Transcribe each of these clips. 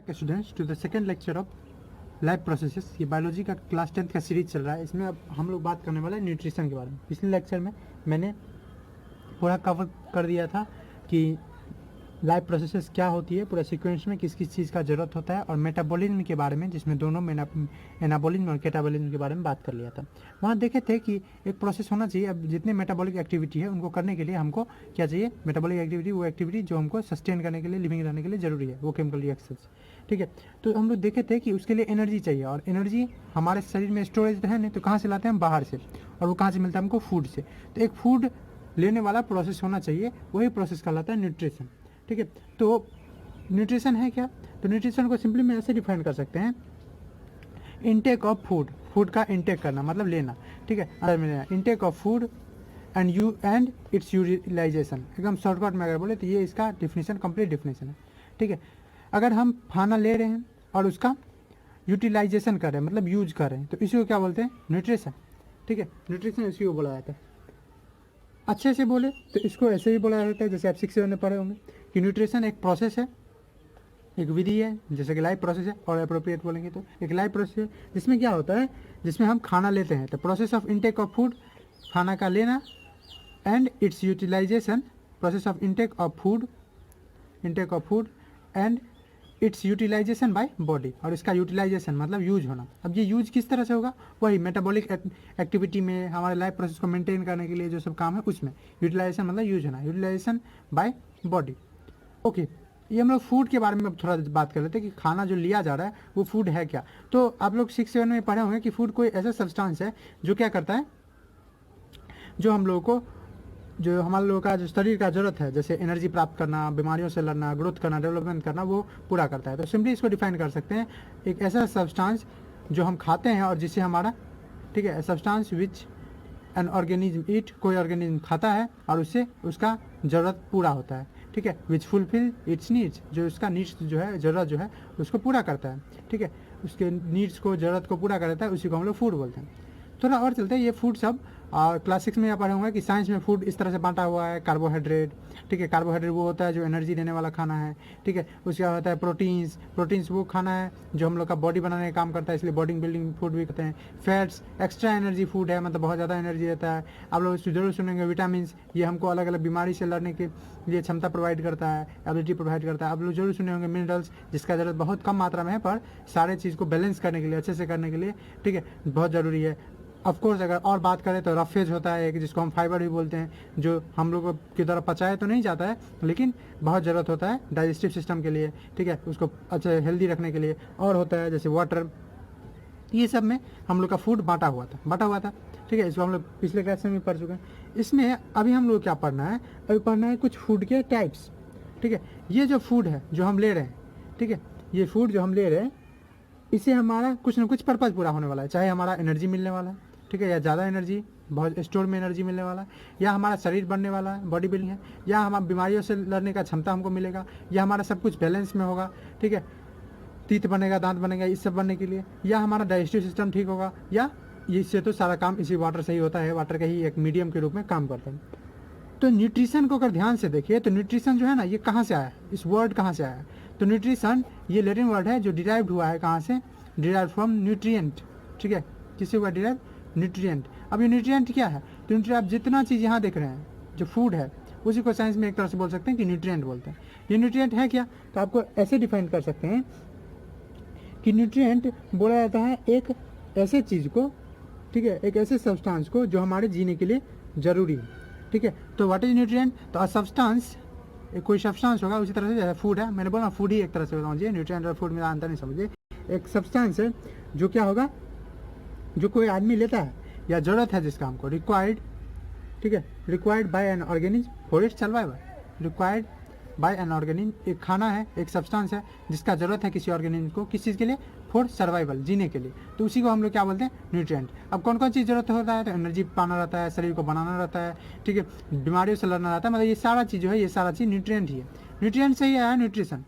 Students to the second lecture of life processes. ये biology का class 10 का series चल रहा है। इसमें अब हम लोग बात करने वाले हैं न्यूट्रिशन के बारे में। पिछले लेक्चर में मैंने पूरा कवर कर दिया था कि लाइफ प्रोसेसेस क्या होती है, पूरा सीक्वेंस में किस किस चीज़ का ज़रूरत होता है, और मेटाबॉलिज्म के बारे में, जिसमें दोनों एनाबॉलिज्म और कैटाबॉलिज्म के बारे में बात कर लिया था। वहाँ देखे थे कि एक प्रोसेस होना चाहिए। अब जितने मेटाबॉलिक एक्टिविटी है उनको करने के लिए हमको क्या चाहिए? मेटाबॉलिक एक्टिविटी, वो एक्टिविटी जो हमको सस्टेन करने के लिए, लिविंग रहने के लिए ज़रूरी है, वो केमिकल रिएक्शंस। ठीक है, तो हम लोग देखे थे कि उसके लिए एनर्जी चाहिए, और एनर्जी हमारे शरीर में स्टोरेज है नहीं, तो कहाँ से लाते हैं हम? बाहर से। और वो कहाँ से मिलता है हमको? फूड से। तो एक फूड लेने वाला प्रोसेस होना चाहिए, वही प्रोसेस कहलाता है न्यूट्रिशन। ठीक है, तो न्यूट्रिशन है क्या? तो न्यूट्रिशन को सिंपली में ऐसे डिफाइन कर सकते हैं, इनटेक ऑफ फूड, फूड का इनटेक करना मतलब लेना। ठीक है, intake of food and its utilisation. एकदम शॉर्टकट में अगर बोले तो ये इसका डिफिनेशन, कंप्लीट डिफिनेशन है। ठीक है, अगर हम खाना ले रहे हैं और उसका यूटिलाइजेशन कर रहे हैं, मतलब यूज कर रहे हैं, तो इसी को क्या बोलते हैं? न्यूट्रिशन। ठीक है, न्यूट्रिशन इसी को बोला जाता है। अच्छे से बोले तो इसको ऐसे भी बोला जाता है, जैसे आप 6-7 में पढ़े होंगे कि न्यूट्रिशन एक प्रोसेस है, एक विधि है, जैसे कि लाइफ प्रोसेस है, और अप्रोप्रिएट बोलेंगे तो एक लाइफ प्रोसेस है, जिसमें क्या होता है, जिसमें हम खाना लेते हैं। तो process of intake of food, खाना का लेना, and its utilisation, process of intake of food and its utilisation by body, और इसका यूटिलाइजेशन मतलब यूज होना। अब ये यूज किस तरह से होगा? वही मेटाबॉलिक एक्टिविटी में, हमारे लाइफ प्रोसेस को मेंटेन करने के लिए जो सब काम है उसमें यूटिलाइजेशन मतलब यूज होना, यूटिलाइजेशन बाय बॉडी। ओके, ये हम लोग फूड के बारे में अब थोड़ा बात कर लेते हैं कि खाना जो लिया जा रहा है वो फूड है क्या। तो आप लोग 6-7 में पढ़े होंगे कि फूड कोई ऐसा सब्सटेंस है जो क्या करता है, जो हम लोगों को, जो हमारे लोगों का जो शरीर का जरूरत है, जैसे एनर्जी प्राप्त करना, बीमारियों से लड़ना, ग्रोथ करना, डेवलपमेंट करना, वो पूरा करता है। तो सिंपली इसको डिफाइन कर सकते हैं, एक ऐसा सब्सटेंस जो हम खाते हैं और जिससे हमारा, ठीक है, सब्सटेंस विच एन ऑर्गेनिज्म ईट, कोई ऑर्गेनिज्म खाता है और उससे उसका ज़रूरत पूरा होता है। ठीक है, विच फुलफिल इट्स नीड्स, जो उसका नीड्स जो है, ज़रूरत जो है उसको पूरा करता है। ठीक है, उसके नीड्स को, ज़रूरत को पूरा करता है, उसी को हम लोग फूड बोलते हैं। थोड़ा और चलते हैं, ये फूड सब क्लास 6 में यहाँ पढ़े होंगे कि साइंस में फूड इस तरह से बांटा हुआ है। कार्बोहाइड्रेट, ठीक है, कार्बोहाइड्रेट वो होता है जो एनर्जी देने वाला खाना है। ठीक है, उसके बाद होता है प्रोटीन्स वो खाना है जो हम लोग का बॉडी बनाने का काम करता है, इसलिए बॉडी बिल्डिंग फूड भी कहते हैं। फैट्स एक्स्ट्रा एनर्जी फूड है, मतलब बहुत ज़्यादा एनर्जी देता है। आप लोग जरूर सुनेंगे विटामिन, ये हमको अलग अलग बीमारी से लड़ने के लिए क्षमता प्रोवाइड करता है, एबिलिटी प्रोवाइड करता है। आप लोग जरूर सुने होंगे मिनरल्स, जिसका ज़रूरत बहुत कम मात्रा में है, पर सारे चीज़ को बैलेंस करने के लिए, अच्छे से करने के लिए, ठीक है, बहुत ज़रूरी है। ऑफकोर्स अगर और बात करें तो रफेज होता है एक, जिसको हम फाइबर भी बोलते हैं, जो हम लोगों की तरह पचाया तो नहीं जाता है, लेकिन बहुत ज़रूरत होता है डाइजेस्टिव सिस्टम के लिए। ठीक है, उसको अच्छे हेल्दी रखने के लिए। और होता है जैसे वाटर, ये सब में हम लोग का फूड बांटा हुआ था। ठीक है, इसको हम लोग पिछले क्लास में भी पढ़ चुके हैं। इसमें अभी हम लोग क्या पढ़ना है? अभी पढ़ना है कुछ फूड के टाइप्स। ठीक है, ये जो फूड है जो हम ले रहे हैं, ठीक है, ये फूड जो हम ले रहे हैं, इससे हमारा कुछ ना कुछ पर्पज़ पूरा होने वाला है। चाहे हमारा एनर्जी मिलने वाला है, ठीक है, या ज़्यादा एनर्जी, बहुत स्टोर में एनर्जी मिलने वाला है, या हमारा शरीर बनने वाला है, बॉडी बिल्डिंग है, या हमारा बीमारियों से लड़ने का क्षमता हमको मिलेगा, या हमारा सब कुछ बैलेंस में होगा। ठीक है, तीत बनेगा, दांत बनेगा, इस सब बनने के लिए, या हमारा डाइजेस्टिव सिस्टम ठीक होगा, या इससे तो सारा काम इसी वाटर से ही होता है, वाटर का ही एक मीडियम के रूप में काम करता है। तो न्यूट्रिशन को अगर ध्यान से देखिए तो न्यूट्रिशन जो है ना, ये कहाँ से आया है, इस वर्ड कहाँ से आया है? तो न्यूट्रिशन ये लैटिन वर्ड है जो डिराइव्ड हुआ है कहाँ से? Derive from nutrient. ठीक है, किससे हुआ डिराइव? न्यूट्रिएंट। अब ये न्यूट्रिएंट क्या है? तो न्यूट्रिएंट, आप जितना चीज़ यहाँ देख रहे हैं जो फूड है, उसी को साइंस में एक तरह से बोल सकते हैं कि न्यूट्रिएंट बोलते हैं। ये न्यूट्रिएंट है क्या? तो आपको ऐसे डिफाइन कर सकते हैं कि न्यूट्रिएंट बोला जाता है एक ऐसे चीज़ को, ठीक है, एक ऐसे सब्सटेंस को जो हमारे जीने के लिए ज़रूरी है। ठीक है, तो व्हाट इज न्यूट्रिएंट? तो सब्सटेंस, कोई सब्सटेंस होगा, उसी तरह से जैसे फूड है, मैंने बोला फूड ही एक तरह से समझिए, न्यूट्रिएंट और फूड में अंतर नहीं समझिए। एक सब्सटेंस है जो क्या होगा, जो कोई आदमी लेता है या ज़रूरत है जिसका हमको, रिक्वायर्ड, ठीक है, required by an organism for its survival. Required by an organism, एक खाना है, एक सब्सटेंस है जिसका ज़रूरत है किसी ऑर्गेनिज्म को, किस चीज़ के लिए? फॉर सर्वाइवल, जीने के लिए। तो उसी को हम लोग क्या बोलते हैं? न्यूट्रिएंट। अब कौन कौन चीज़ ज़रूरत होता है? तो एनर्जी पाना रहता है, शरीर को बनाना रहता है, ठीक है, बीमारियों से लड़ना रहता है, मतलब ये सारा चीज़ जो है, ये सारा चीज़ न्यूट्रिएंट ही है। न्यूट्रिएंट से ही आया न्यूट्रिशन।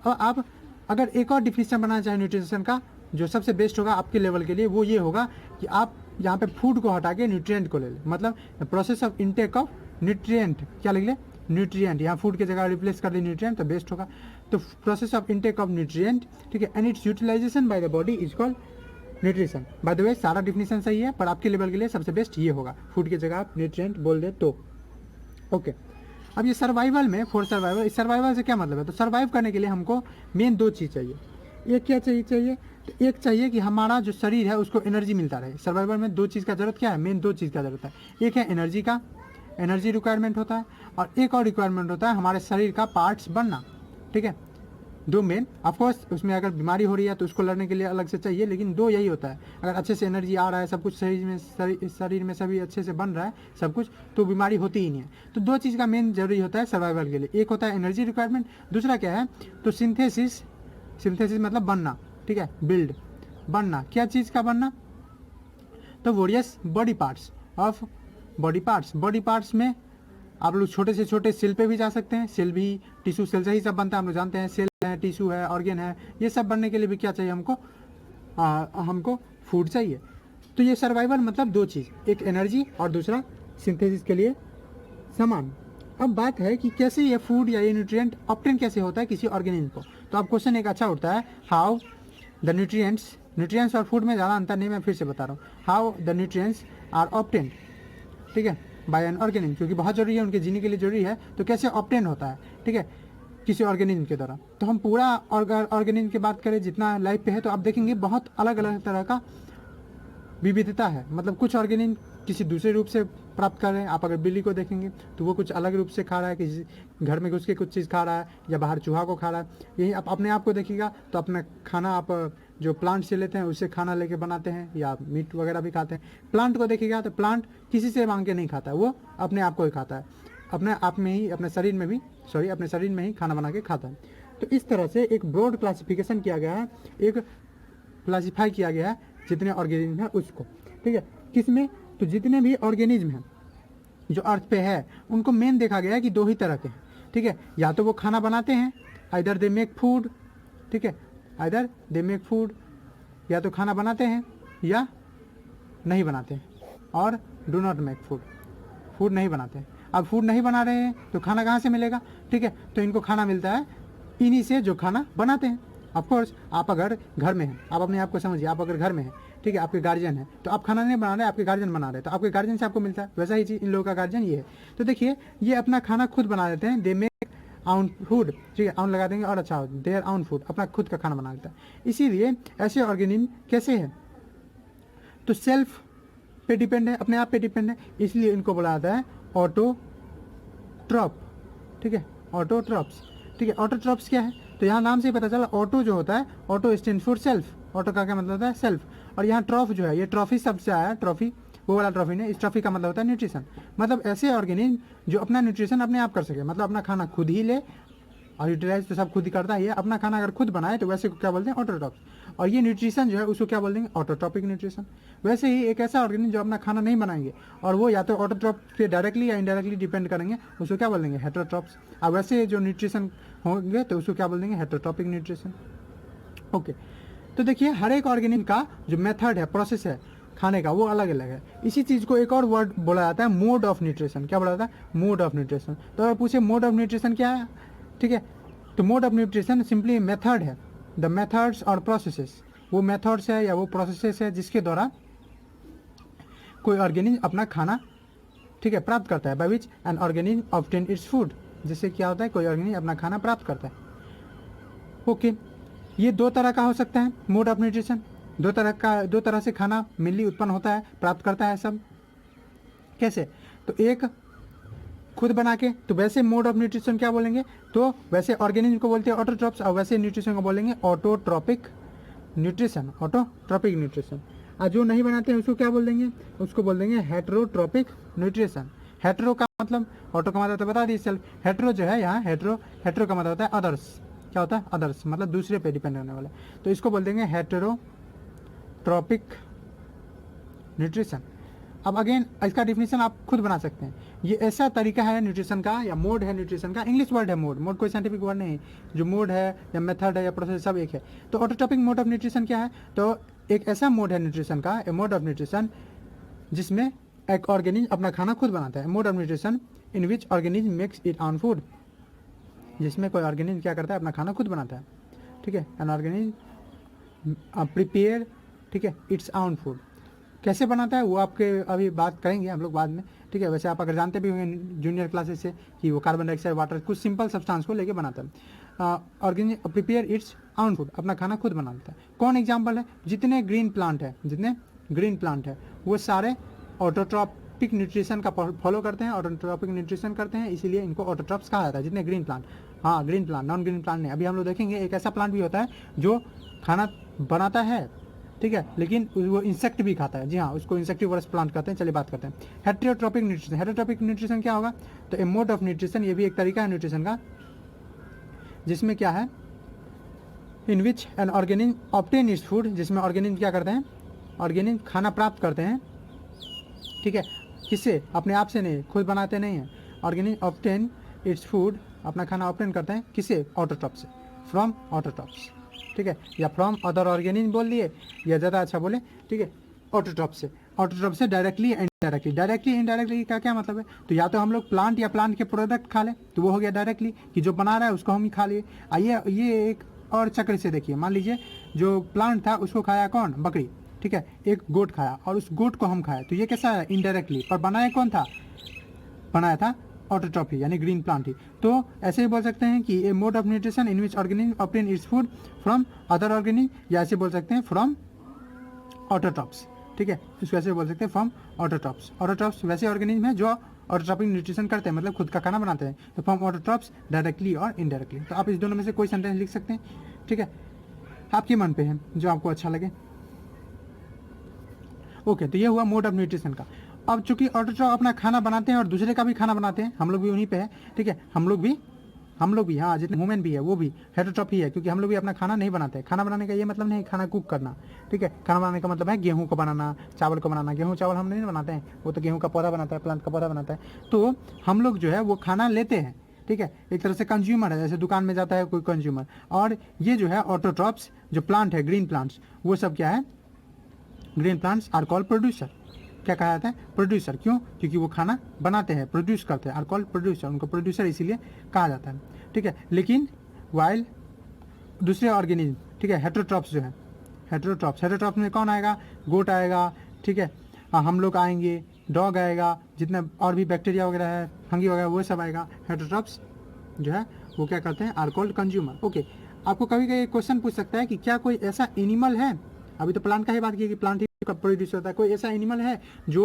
और आप अगर एक और डिफिनेशन बनाना चाहें न्यूट्रिशन का, जो सबसे बेस्ट होगा आपके लेवल के लिए, वो ये होगा कि आप यहाँ पे फूड को हटा के न्यूट्रिएंट को ले लें। मतलब process of intake of nutrient, क्या लिख ले? न्यूट्रिएंट। यहाँ फूड की जगह रिप्लेस कर दे न्यूट्रिएंट, तो बेस्ट होगा। तो process of intake of nutrient, ठीक है, and its utilisation by the body is called nutrition. By the way सारा डिफिनेशन सही है, पर आपके लेवल के लिए सबसे बेस्ट ये होगा, फूड की जगह आप न्यूट्रिएंट बोल दे तो। ओके, अब ये सर्वाइवल में, फॉर सर्वाइवल, इस सर्वाइवल से क्या मतलब है, तो सर्वाइव करने के लिए हमको मेन दो चीज़ चाहिए। एक क्या चाहिए, तो एक चाहिए कि हमारा जो शरीर है उसको एनर्जी मिलता रहे। सर्वाइवल में दो चीज़ का जरूरत क्या है, मेन दो चीज़ का जरूरत है। एक है एनर्जी का, एनर्जी रिक्वायरमेंट होता है, और एक और रिक्वायरमेंट होता है हमारे शरीर का पार्ट्स बनना, ठीक है। दो मेन, ऑफकोर्स उसमें अगर बीमारी हो रही है तो उसको लड़ने के लिए अलग से चाहिए, लेकिन दो यही होता है। अगर अच्छे से एनर्जी आ रहा है, सब कुछ शरीर में सभी अच्छे से बन रहा है सब कुछ, तो बीमारी होती ही नहीं है। तो दो चीज़ का मेन जरूरी होता है सर्वाइवल के लिए, एक होता है एनर्जी रिक्वायरमेंट, दूसरा क्या है, तो सिंथेसिस मतलब बनना, ठीक है, बिल्ड, बनना, क्या चीज़ का बनना, तो वेरियस बॉडी पार्ट्स में आप लोग छोटे से छोटे सेल पे भी जा सकते हैं। सेल भी टिश्यू सेल से ही सब बनता है, हम लोग जानते हैं। सेल है, टिश्यू है, ऑर्गेन है, ये सब बनने के लिए भी क्या चाहिए हमको फूड चाहिए। तो ये सर्वाइवल मतलब दो चीज़, एक एनर्जी और दूसरा सिंथेसिस के लिए सामान। अब बात है कि कैसे ये फूड या ये न्यूट्रिएंट ऑब्टेन कैसे होता है किसी ऑर्गेनिज्म को। तो अब क्वेश्चन एक अच्छा उठता है, हाउ द न्यूट्रिएंट्स और फूड में ज़्यादा अंतर नहीं, मैं फिर से बता रहा हूँ, how the nutrients are obtain, ठीक है, बाय एन ऑर्गेनिज्म, क्योंकि बहुत जरूरी है, उनके जीने के लिए जरूरी है। तो कैसे ऑब्टेन होता है, ठीक है, किसी ऑर्गेनिज्म के द्वारा। तो हम पूरा ऑर्गेनिज्म की बात करें जितना लाइफ पे है, तो आप देखेंगे बहुत अलग अलग तरह का विविधता है। मतलब कुछ ऑर्गेनिज्म किसी दूसरे रूप से प्राप्त कर रहे हैं। आप अगर बिल्ली को देखेंगे तो वो कुछ अलग रूप से खा रहा है, किसी घर में घुस के कुछ चीज़ खा रहा है, या बाहर चूहा को खा रहा है। यही आप अपने आप को देखिएगा तो अपना खाना आप जो प्लांट से लेते हैं उससे खाना लेके बनाते हैं, या मीट वगैरह भी खाते हैं। प्लांट को देखिएगा तो प्लांट किसी से मांग के नहीं खाता है, वो अपने आप को ही खाता है, अपने आप में ही, अपने शरीर में ही खाना बना के खाता है। तो इस तरह से एक ब्रॉड क्लासिफिकेशन किया गया है, एक क्लासीफाई किया गया है जितने ऑर्गेनिज्म है उसको, ठीक है। किसमें, तो जितने भी ऑर्गेनिज्म हैं जो अर्थ पे है, उनको मेन देखा गया है कि दो ही तरह के हैं, ठीक है। या तो वो खाना बनाते हैं, आइदर दे मेक फूड, ठीक है, आइदर दे मेक फूड, या तो खाना बनाते हैं या नहीं बनाते हैं, और डू नॉट मेक फूड नहीं बनाते हैं। अब फूड नहीं बना रहे हैं तो खाना कहाँ से मिलेगा, ठीक है। तो इनको खाना मिलता है इन्हीं से जो खाना बनाते हैं। ऑफकोर्स आप अगर घर में हैं, आप अपने आप को समझिए, आप अगर घर में हैं, ठीक है, आपके गार्जियन है, तो आप खाना नहीं बना रहे, आपके गार्जियन बना रहे, तो आपके गार्जियन से आपको मिलता है। वैसा ही चीज़ इन लोगों का गार्जियन ये है। तो देखिए, ये अपना खाना खुद बना लेते हैं, दे मेक आउन फूड, ठीक है, आउन लगा देंगे और अच्छा हो, देयर आउन फूड, अपना खुद का खाना बना लेता है। इसीलिए ऐसे ऑर्गेनिज्म कैसे हैं, तो सेल्फ पे डिपेंड है, अपने आप पे डिपेंड है, इसलिए इनको बोला जाता है ऑटोट्रॉप, ठीक है, ऑटोट्रॉप्स, ठीक है। ऑटोट्रॉप्स क्या है, तो यहाँ नाम से ही पता चला, ऑटो जो होता है, auto stand for self, auto का क्या मतलब होता है, सेल्फ। और यहाँ ट्रॉफ जो है, ये ट्रॉफी शब्द से आया, ट्रॉफी वो वाला ट्रॉफी नहीं, इस ट्रॉफी का मतलब होता है न्यूट्रिशन। मतलब ऐसे ऑर्गेनिज्म जो अपना न्यूट्रिशन अपने आप कर सके, मतलब अपना खाना खुद ही ले, और यूटिलाइज तो सब खुद ही करता है। ये अपना खाना अगर खुद बनाए तो वैसे को क्या बोलते हैं, ऑटोट्रॉप्स। और ये न्यूट्रिशन जो है उसको क्या बोल देंगे, ऑटोट्रॉपिक न्यूट्रिशन। वैसे ही एक ऐसा ऑर्गेनिज्म जो अपना खाना नहीं बनाएंगे और वो या तो ऑटोट्रॉप पे डायरेक्टली या इनडायरेक्टली डिपेंड करेंगे, उसको क्या बोल देंगे, हेटेरोट्रॉप्स। और वैसे जो न्यूट्रिशन होंगे तो उसको क्या बोल देंगे, हेटेरोट्रॉपिक न्यूट्रिशन। ओके, तो देखिए हर एक ऑर्गेनिज्म का जो मेथड है, प्रोसेस है खाने का, वो अलग अलग है। इसी चीज़ को एक और वर्ड बोला जाता है, मोड ऑफ न्यूट्रिशन। क्या बोला जाता है, मोड ऑफ न्यूट्रिशन। तो अगर पूछे मोड ऑफ न्यूट्रिशन क्या है, ठीक है, तो mode of nutrition simply method है, द मेथड्स और प्रोसेसेस, वो मेथड्स है या वो प्रोसेसेस है जिसके द्वारा कोई ऑर्गेनिज्म अपना खाना, ठीक है, प्राप्त करता है, by which an organism obtain its food, जिससे क्या होता है, कोई ऑर्गेनिज्म अपना खाना प्राप्त करता है। ओके, ये दो तरह का हो सकता है मोड ऑफ न्यूट्रिशन, दो तरह से खाना मेनली उत्पन्न होता है, प्राप्त करता है सब। कैसे, तो एक खुद बना के, तो वैसे मोड ऑफ न्यूट्रिशन क्या बोलेंगे, तो वैसे ऑर्गेनिज्म को बोलते हैं ऑटोट्रॉप्स, और वैसे न्यूट्रिशन को बोलेंगे ऑटोट्रॉपिक न्यूट्रिशन, ऑटोट्रॉपिक न्यूट्रिशन। और जो नहीं बनाते हैं उसको क्या बोल देंगे, उसको बोल देंगे हेटेरोट्रॉपिक न्यूट्रिशन। हेटेरो का मतलब, ऑटो का मतलब तो बता दी सेल्फ, हेटेरो जो है यहाँ, हेटेरो का मतलब होता है अदर्स। क्या होता है, अदर्स, मतलब दूसरे पे डिपेंड होने वाला, तो इसको बोल देंगे हेटेरोट्रॉपिक न्यूट्रिशन। अब अगेन इसका डिफिनेशन आप खुद बना सकते हैं। ये ऐसा तरीका है न्यूट्रिशन का, या मोड है न्यूट्रिशन का, इंग्लिश वर्ड है मोड कोई साइंटिफिक वर्ड नहीं है। जो मोड है या मेथड है या प्रोसेस सब एक है। तो ऑटोट्रॉपिक मोड ऑफ न्यूट्रिशन क्या है, तो एक ऐसा मोड है न्यूट्रिशन का, ए मोड ऑफ न्यूट्रिशन जिसमें एक ऑर्गेनिज्म अपना खाना खुद बनाता है। Mode of nutrition in which organism makes it on food, जिसमें कोई ऑर्गेनिज्म क्या करता है, अपना खाना खुद बनाता है, ठीक है। एन ऑर्गेनिज्म प्रिपेयर, ठीक है, इट्स ओन फूड। कैसे बनाता है वो आपके अभी बात करेंगे हम लोग बाद में, ठीक है। वैसे आप अगर जानते भी होंगे जूनियर क्लासेस से कि वो कार्बन डाइऑक्साइड, वाटर, कुछ सिंपल सब्सटेंस को लेके बनाता है। Organism prepare its own food, अपना खाना खुद बनाता है। कौन एग्जाम्पल है? जितने ग्रीन प्लांट है वो सारे ऑटोट्रॉपिक न्यूट्रिशन का फॉलो करते हैं, ऑटोट्रॉपिक न्यूट्रिशन करते हैं, इसीलिए इनको ऑटोट्रॉप्स कहा जाता है। जितने ग्रीन प्लांट, हाँ green plant, non green plant नहीं। अभी हम लोग देखेंगे एक ऐसा प्लांट भी होता है जो खाना बनाता है, ठीक है, लेकिन वो इंसेक्ट भी खाता है। जी हाँ, उसको इंसेक्टिवोरस प्लांट कहते हैं। चलिए बात करते हैं हेटेरोट्रॉपिक न्यूट्रिशन। हेटेरोट्रॉपिक न्यूट्रिशन क्या होगा? तो ए मोड ऑफ न्यूट्रिशन, ये भी एक तरीका है न्यूट्रिशन का, जिसमें क्या है, in which an organism obtain its food, जिसमें ऑर्गेनिज्म क्या करते हैं, ऑर्गेनिज्म खाना प्राप्त करते हैं, ठीक है, किससे? अपने आप से नहीं, खुद बनाते नहीं हैं। ऑर्गेनिज्म ऑब्टेन इट्स फूड, अपना खाना ऑब्टेन करते हैं किससे? ऑटोट्रॉप से, फ्रॉम ऑटोट्रॉप्स, ठीक है, या फ्रॉम अदर ऑर्गेनिज्म बोल दिए, या ज़्यादा अच्छा बोले, ठीक है, ऑटोट्रॉप से। ऑटोट्रॉप से directly and indirectly. Directly indirectly का क्या मतलब है? तो या तो हम लोग प्लांट या प्लांट के प्रोडक्ट खा लें, तो वो हो गया डायरेक्टली, कि जो बना रहा है उसको हम ही खा लिए। आइए ये एक और चक्र से देखिए, मान लीजिए जो प्लांट था उसको खाया कौन? बकरी, ठीक है, एक गोट खाया और उस गोट को हम खाए, तो ये कैसा है? इनडायरेक्टली। पर बनाया कौन था? बनाया था ऑटोट्रॉप ही, यानी ग्रीन प्लांट ही। तो ऐसे ही बोल सकते हैं कि a mode of nutrition in which organism obtain its food from other organism, या ऐसे बोल सकते हैं फ्रॉम ऑटोट्रॉप्स, ठीक है, इसको ऐसे बोल सकते हैं फ्रॉम ऑटोट्रॉप्स। ऑटोट्रॉप्स वैसे ऑर्गेनिज्म है जो ऑटोट्रॉपिक न्यूट्रिशन करते हैं, मतलब खुद का खाना बनाते हैं, तो फ्रॉम ऑटोट्रॉप्स डायरेक्टली और इनडायरेक्टली। तो आप इस दोनों में से कोई सेंटेंस लिख सकते हैं, ठीक है, आपके मन पे है जो आपको अच्छा लगे। ओके, तो ये हुआ मोड ऑफ न्यूट्रिशन का। अब चूंकि ऑटोट्रॉप अपना खाना बनाते हैं और दूसरे का भी खाना बनाते हैं, हम लोग भी उन्हीं पे है, ठीक है, हम लोग भी हाँ, जितने वुमेन भी है वो भी हेटेरोट्रॉप ही है, क्योंकि हम लोग भी अपना खाना नहीं बनाते हैं। खाना बनाने का ये मतलब नहीं खाना कुक करना, ठीक है, खाना बनाने का मतलब है गेहूं को बनाना, चावल को बनाना। गेहूं चावल हम नहीं बनाते हैं, वो तो गेहूं का पौधा बनाता है, प्लांट का पौधा बनाता है। तो हम लोग जो है वो खाना लेते हैं, ठीक है, एक तरह से कंज्यूमर है, जैसे दुकान में जाता है कोई कंज्यूमर। और ये जो है ऑटोट्रॉप्स जो प्लांट है, ग्रीन प्लांट्स, वो सब क्या है? Green plants are called producer. क्या कहा जाता है? प्रोड्यूसर। क्यों? क्योंकि वो खाना बनाते हैं, प्रोड्यूस करते हैं, आर कॉल्ड प्रोड्यूसर। उनको प्रोड्यूसर इसीलिए कहा जाता है, ठीक है। लेकिन वाइल दूसरे ऑर्गेनिज्म, ठीक है, हेटेरोट्रॉप्स जो है, हेटेरोट्रॉप्स में कौन आएगा? गोट आएगा, ठीक है, हम लोग आएंगे, डॉग आएगा, जितने और भी बैक्टीरिया वगैरह है, फंगी वगैरह, वो सब आएगा। हेटेरोट्रॉप्स जो है वो क्या करते हैं? Are called consumer. ओके, आपको कभी कभी क्वेश्चन पूछ सकता है कि क्या कोई ऐसा एनिमल है, अभी तो प्लांट का ही बात की कि प्लांट ही का प्रोड्यूस होता है, कोई ऐसा एनिमल है जो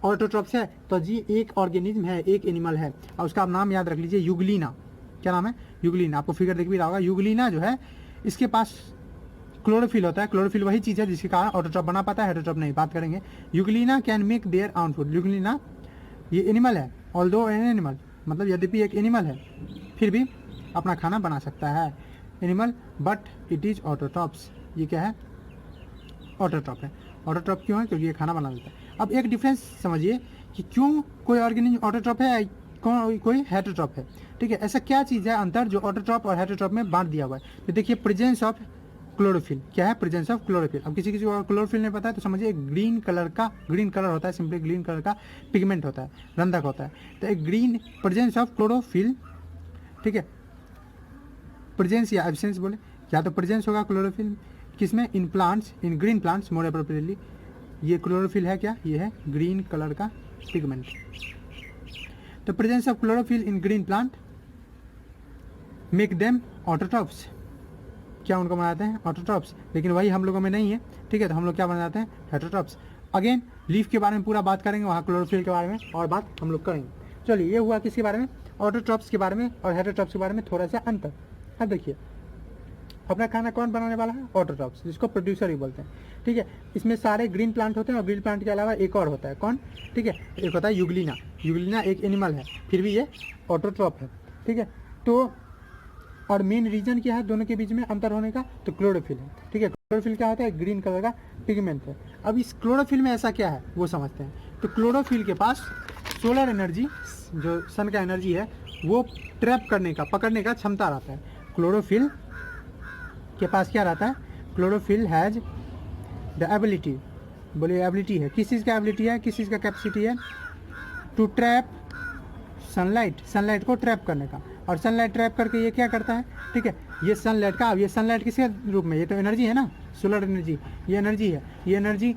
ऑटोट्रॉप्स है? तो जी एक ऑर्गेनिज्म है, एक एनिमल है, और उसका आप नाम याद रख लीजिए, यूग्लिना। क्या नाम है? यूग्लिना। आपको फिगर देख भी रहा होगा, यूग्लिना जो है इसके पास क्लोरोफिल होता है। क्लोरोफिल वही चीज़ है जिसके कारण ऑटोट्रॉप बना पाता है, हेटेरोट्रॉप नहीं। बात करेंगे, Euglena can make their own food. Euglena ये एनिमल है, ऑल्दो एन एनिमल, मतलब यद्यपि एक एनिमल है फिर भी अपना खाना बना सकता है, animal, but it is autotrophs. ये क्या है? ऑटोट्रॉप है। ऑटोट्रॉप क्यों है? क्योंकि ये खाना बना देता है। अब एक डिफरेंस समझिए कि क्यों कोई ऑर्गेनिज्म ऑटोट्रॉप है, कोई हेटेरोट्रॉप है, ठीक है। ऐसा क्या चीज़ है अंतर जो ऑटोट्रॉप और हेटेरोट्रॉप में बांट दिया हुआ है? तो देखिए, प्रेजेंस ऑफ क्लोरोफिल। क्या है? Presence of chlorophyll. अब किसी को क्लोरोफिल नहीं पता है तो समझिए ग्रीन कलर होता है, सिंपली ग्रीन कलर का पिगमेंट होता है, रंधक होता है। तो एक ग्रीन प्रेजेंस ऑफ क्लोरोफिल, ठीक है, प्रेजेंस या एब्सेंस बोले, या तो प्रेजेंस होगा क्लोरोफिल किसमें? In plants, in green plants more appropriately. ये क्लोरोफिल है क्या? ये है ग्रीन कलर का पिगमेंट। तो presence of chlorophyll in green plant make them autotrophs. क्या उनको बनाते हैं? ऑटोट्रॉप्स। लेकिन वही हम लोगों में नहीं है, ठीक है, तो हम लोग क्या बनाते हैं? हेटेरोट्रॉप्स। अगेन लीफ के बारे में पूरा बात करेंगे, वहाँ क्लोरोफिल के बारे में और बात हम लोग करेंगे। चलिए, ये हुआ किसके बारे में? ऑटोट्रॉप्स के बारे में और हेटेरोट्रॉप्स के बारे में थोड़ा सा अंतर। अब देखिए, अपना खाना कौन बनाने वाला है? ऑटोट्रॉप्स, जिसको प्रोड्यूसर ही बोलते हैं, ठीक है। इसमें सारे ग्रीन प्लांट होते हैं और ग्रीन प्लांट के अलावा एक और होता है, कौन? ठीक है, एक होता है यूग्लिना। यूग्लिना एक एनिमल है, फिर भी ये ऑटोट्रॉप है, ठीक है। तो और मेन रीजन क्या है दोनों के बीच में अंतर होने का? तो क्लोरोफिल है, ठीक है। क्लोरोफिल क्या होता है? ग्रीन कलर का पिगमेंट है। अब इस क्लोरोफिल में ऐसा क्या है वो समझते हैं। तो क्लोरोफिल के पास सोलर एनर्जी, जो सन का एनर्जी है, वो ट्रैप करने का, पकड़ने का क्षमता रहता है। क्लोरोफिल के पास क्या रहता है? क्लोरोफिल हैज द एबिलिटी, बोलिए एबिलिटी है, किस चीज़ का एबिलिटी है, किस चीज़ का कैपेसिटी है? टू ट्रैप सनलाइट, सनलाइट को ट्रैप करने का। और सनलाइट ट्रैप करके ये क्या करता है, ठीक है, ये सनलाइट का, अब ये सनलाइट किसके रूप में, ये तो एनर्जी है ना, सोलर एनर्जी, ये एनर्जी है, ये एनर्जी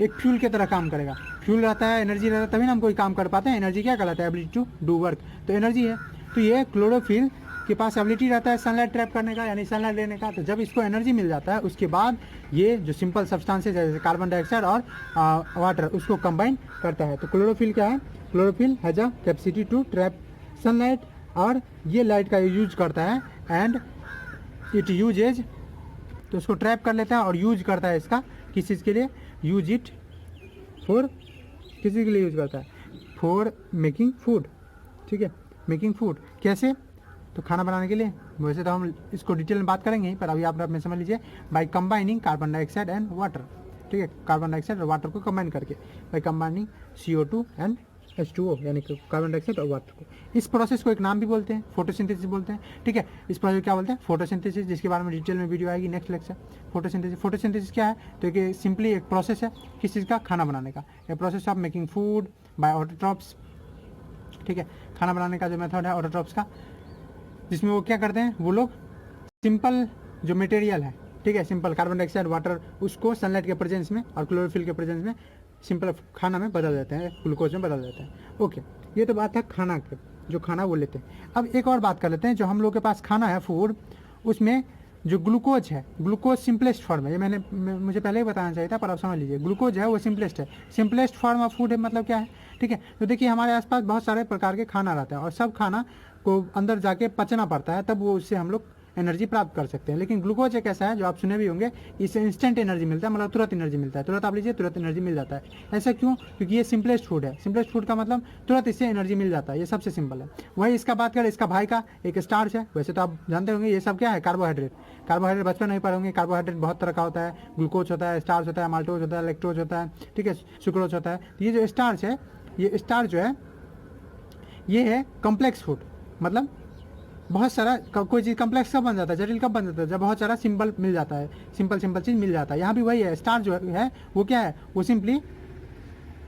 एक फ्यूल की तरह काम करेगा। फ्यूल रहता है, एनर्जी रहता है, तभी ना हम कोई काम कर पाते हैं। एनर्जी क्या कहलाता है, एबिलिटी टू डू वर्क, तो एनर्जी है। तो ये क्लोरोफिल के पास एबिलिटी रहता है सनलाइट ट्रैप करने का, यानी सनलाइट लेने का। तो जब इसको एनर्जी मिल जाता है, उसके बाद ये जो सिंपल सब्सटेंसेज है जैसे कार्बन डाइऑक्साइड और वाटर, उसको कंबाइन करता है। तो क्लोरोफिल क्या है, chlorophyll has a capacity to trap sunlight, और ये लाइट का यूज करता है, एंड इट यूजेज, तो उसको ट्रैप कर लेता है और यूज करता है इसका किस चीज़ के लिए, यूज इट फॉर, किसी के लिए यूज करता है, फॉर मेकिंग फूड, ठीक है, मेकिंग फूड कैसे, तो खाना बनाने के लिए। वैसे तो हम इसको डिटेल में बात करेंगे, पर अभी आप में समझ लीजिए, by combining carbon dioxide and water, ठीक है, कार्बन डाइऑक्साइड और वाटर को कंबाइन करके, by combining CO2 and H2O, यानी कि कार्बन डाइऑक्साइड और वाटर को। इस प्रोसेस को एक नाम भी बोलते हैं, फोटोसिंथेसिस बोलते हैं, ठीक है। इस प्रोसेस क्या बोलते हैं, फोटोसिंथेसिस, जिसके बारे में डिटेल में वीडियो आएगी नेक्स्ट लेक्चर। फोटोसिंथेसिस, फोटोसिंथेसिस क्या है, तो कि सिंपली एक प्रोसेस है किस चीज़ का, खाना बनाने का, a process of making food by autotrophs, ठीक है, खाना बनाने का जो मेथड है ऑटोट्रॉप्स का, जिसमें वो क्या करते हैं, वो लोग सिंपल जो मटेरियल है, ठीक है, सिंपल कार्बन डाइऑक्साइड वाटर, उसको सनलाइट के प्रेजेंस में और क्लोरोफिल के प्रेजेंस में सिंपल खाना में बदल देते हैं, ग्लूकोज में बदल देते हैं। ओके, ये तो बात है खाना के, जो खाना वो लेते हैं। अब एक और बात कर लेते हैं, जो हम लोग के पास खाना है फूड, उसमें जो ग्लूकोज है, ग्लूकोज सिंपलेस्ट फॉर्म है, ये मुझे पहले ही बताना चाहिए था, पर आप समझ लीजिए, ग्लूकोज है वो सिंपलेस्ट है, सिंपलेस्ट फॉर्म ऑफ फूड है, मतलब क्या है, ठीक है। तो देखिए हमारे आसपास बहुत सारे प्रकार के खाना रहता है, और सब खाना को अंदर जाके पचना पड़ता है, तब वो उससे हम लोग एनर्जी प्राप्त कर सकते हैं। लेकिन ग्लूकोज एक ऐसा है जो आप सुने भी होंगे, इससे इंस्टेंट एनर्जी मिलता है, मतलब तुरंत एनर्जी मिलता है, तुरंत आप लीजिए तुरंत एनर्जी मिल जाता है। ऐसा क्यों, क्योंकि ये सिंपलेस्ट फूड है। सिंपलेस्ट फूड का मतलब तुरंत इससे एनर्जी मिल जाता है, ये सबसे सिंपल है। वही इसका बात करें, इसका भाई का एक स्टार्च है, वैसे तो आप जानते होंगे ये सब क्या है, कार्बोहाइड्रेट। कार्बोहाइड्रेट बचपन नहीं पढ़े होंगे, कार्बोहाइड्रेट बहुत तरह का होता है, ग्लूकोज होता है, स्टार्च होता है, माल्टोज होता है, लैक्टोज होता है, ठीक है, सुक्रोज होता है। ये जो स्टार्च है, ये स्टार्च जो है, ये है कॉम्प्लेक्स फूड, मतलब बहुत सारा, कोई चीज़ कम्प्लेक्स कब बन जाता है, जटिल कब बन जाता है, जब बहुत सारा सिंपल मिल जाता है, सिंपल चीज़ मिल जाता है। यहाँ भी वही है, स्टार्च जो है वो क्या है, वो सिंपली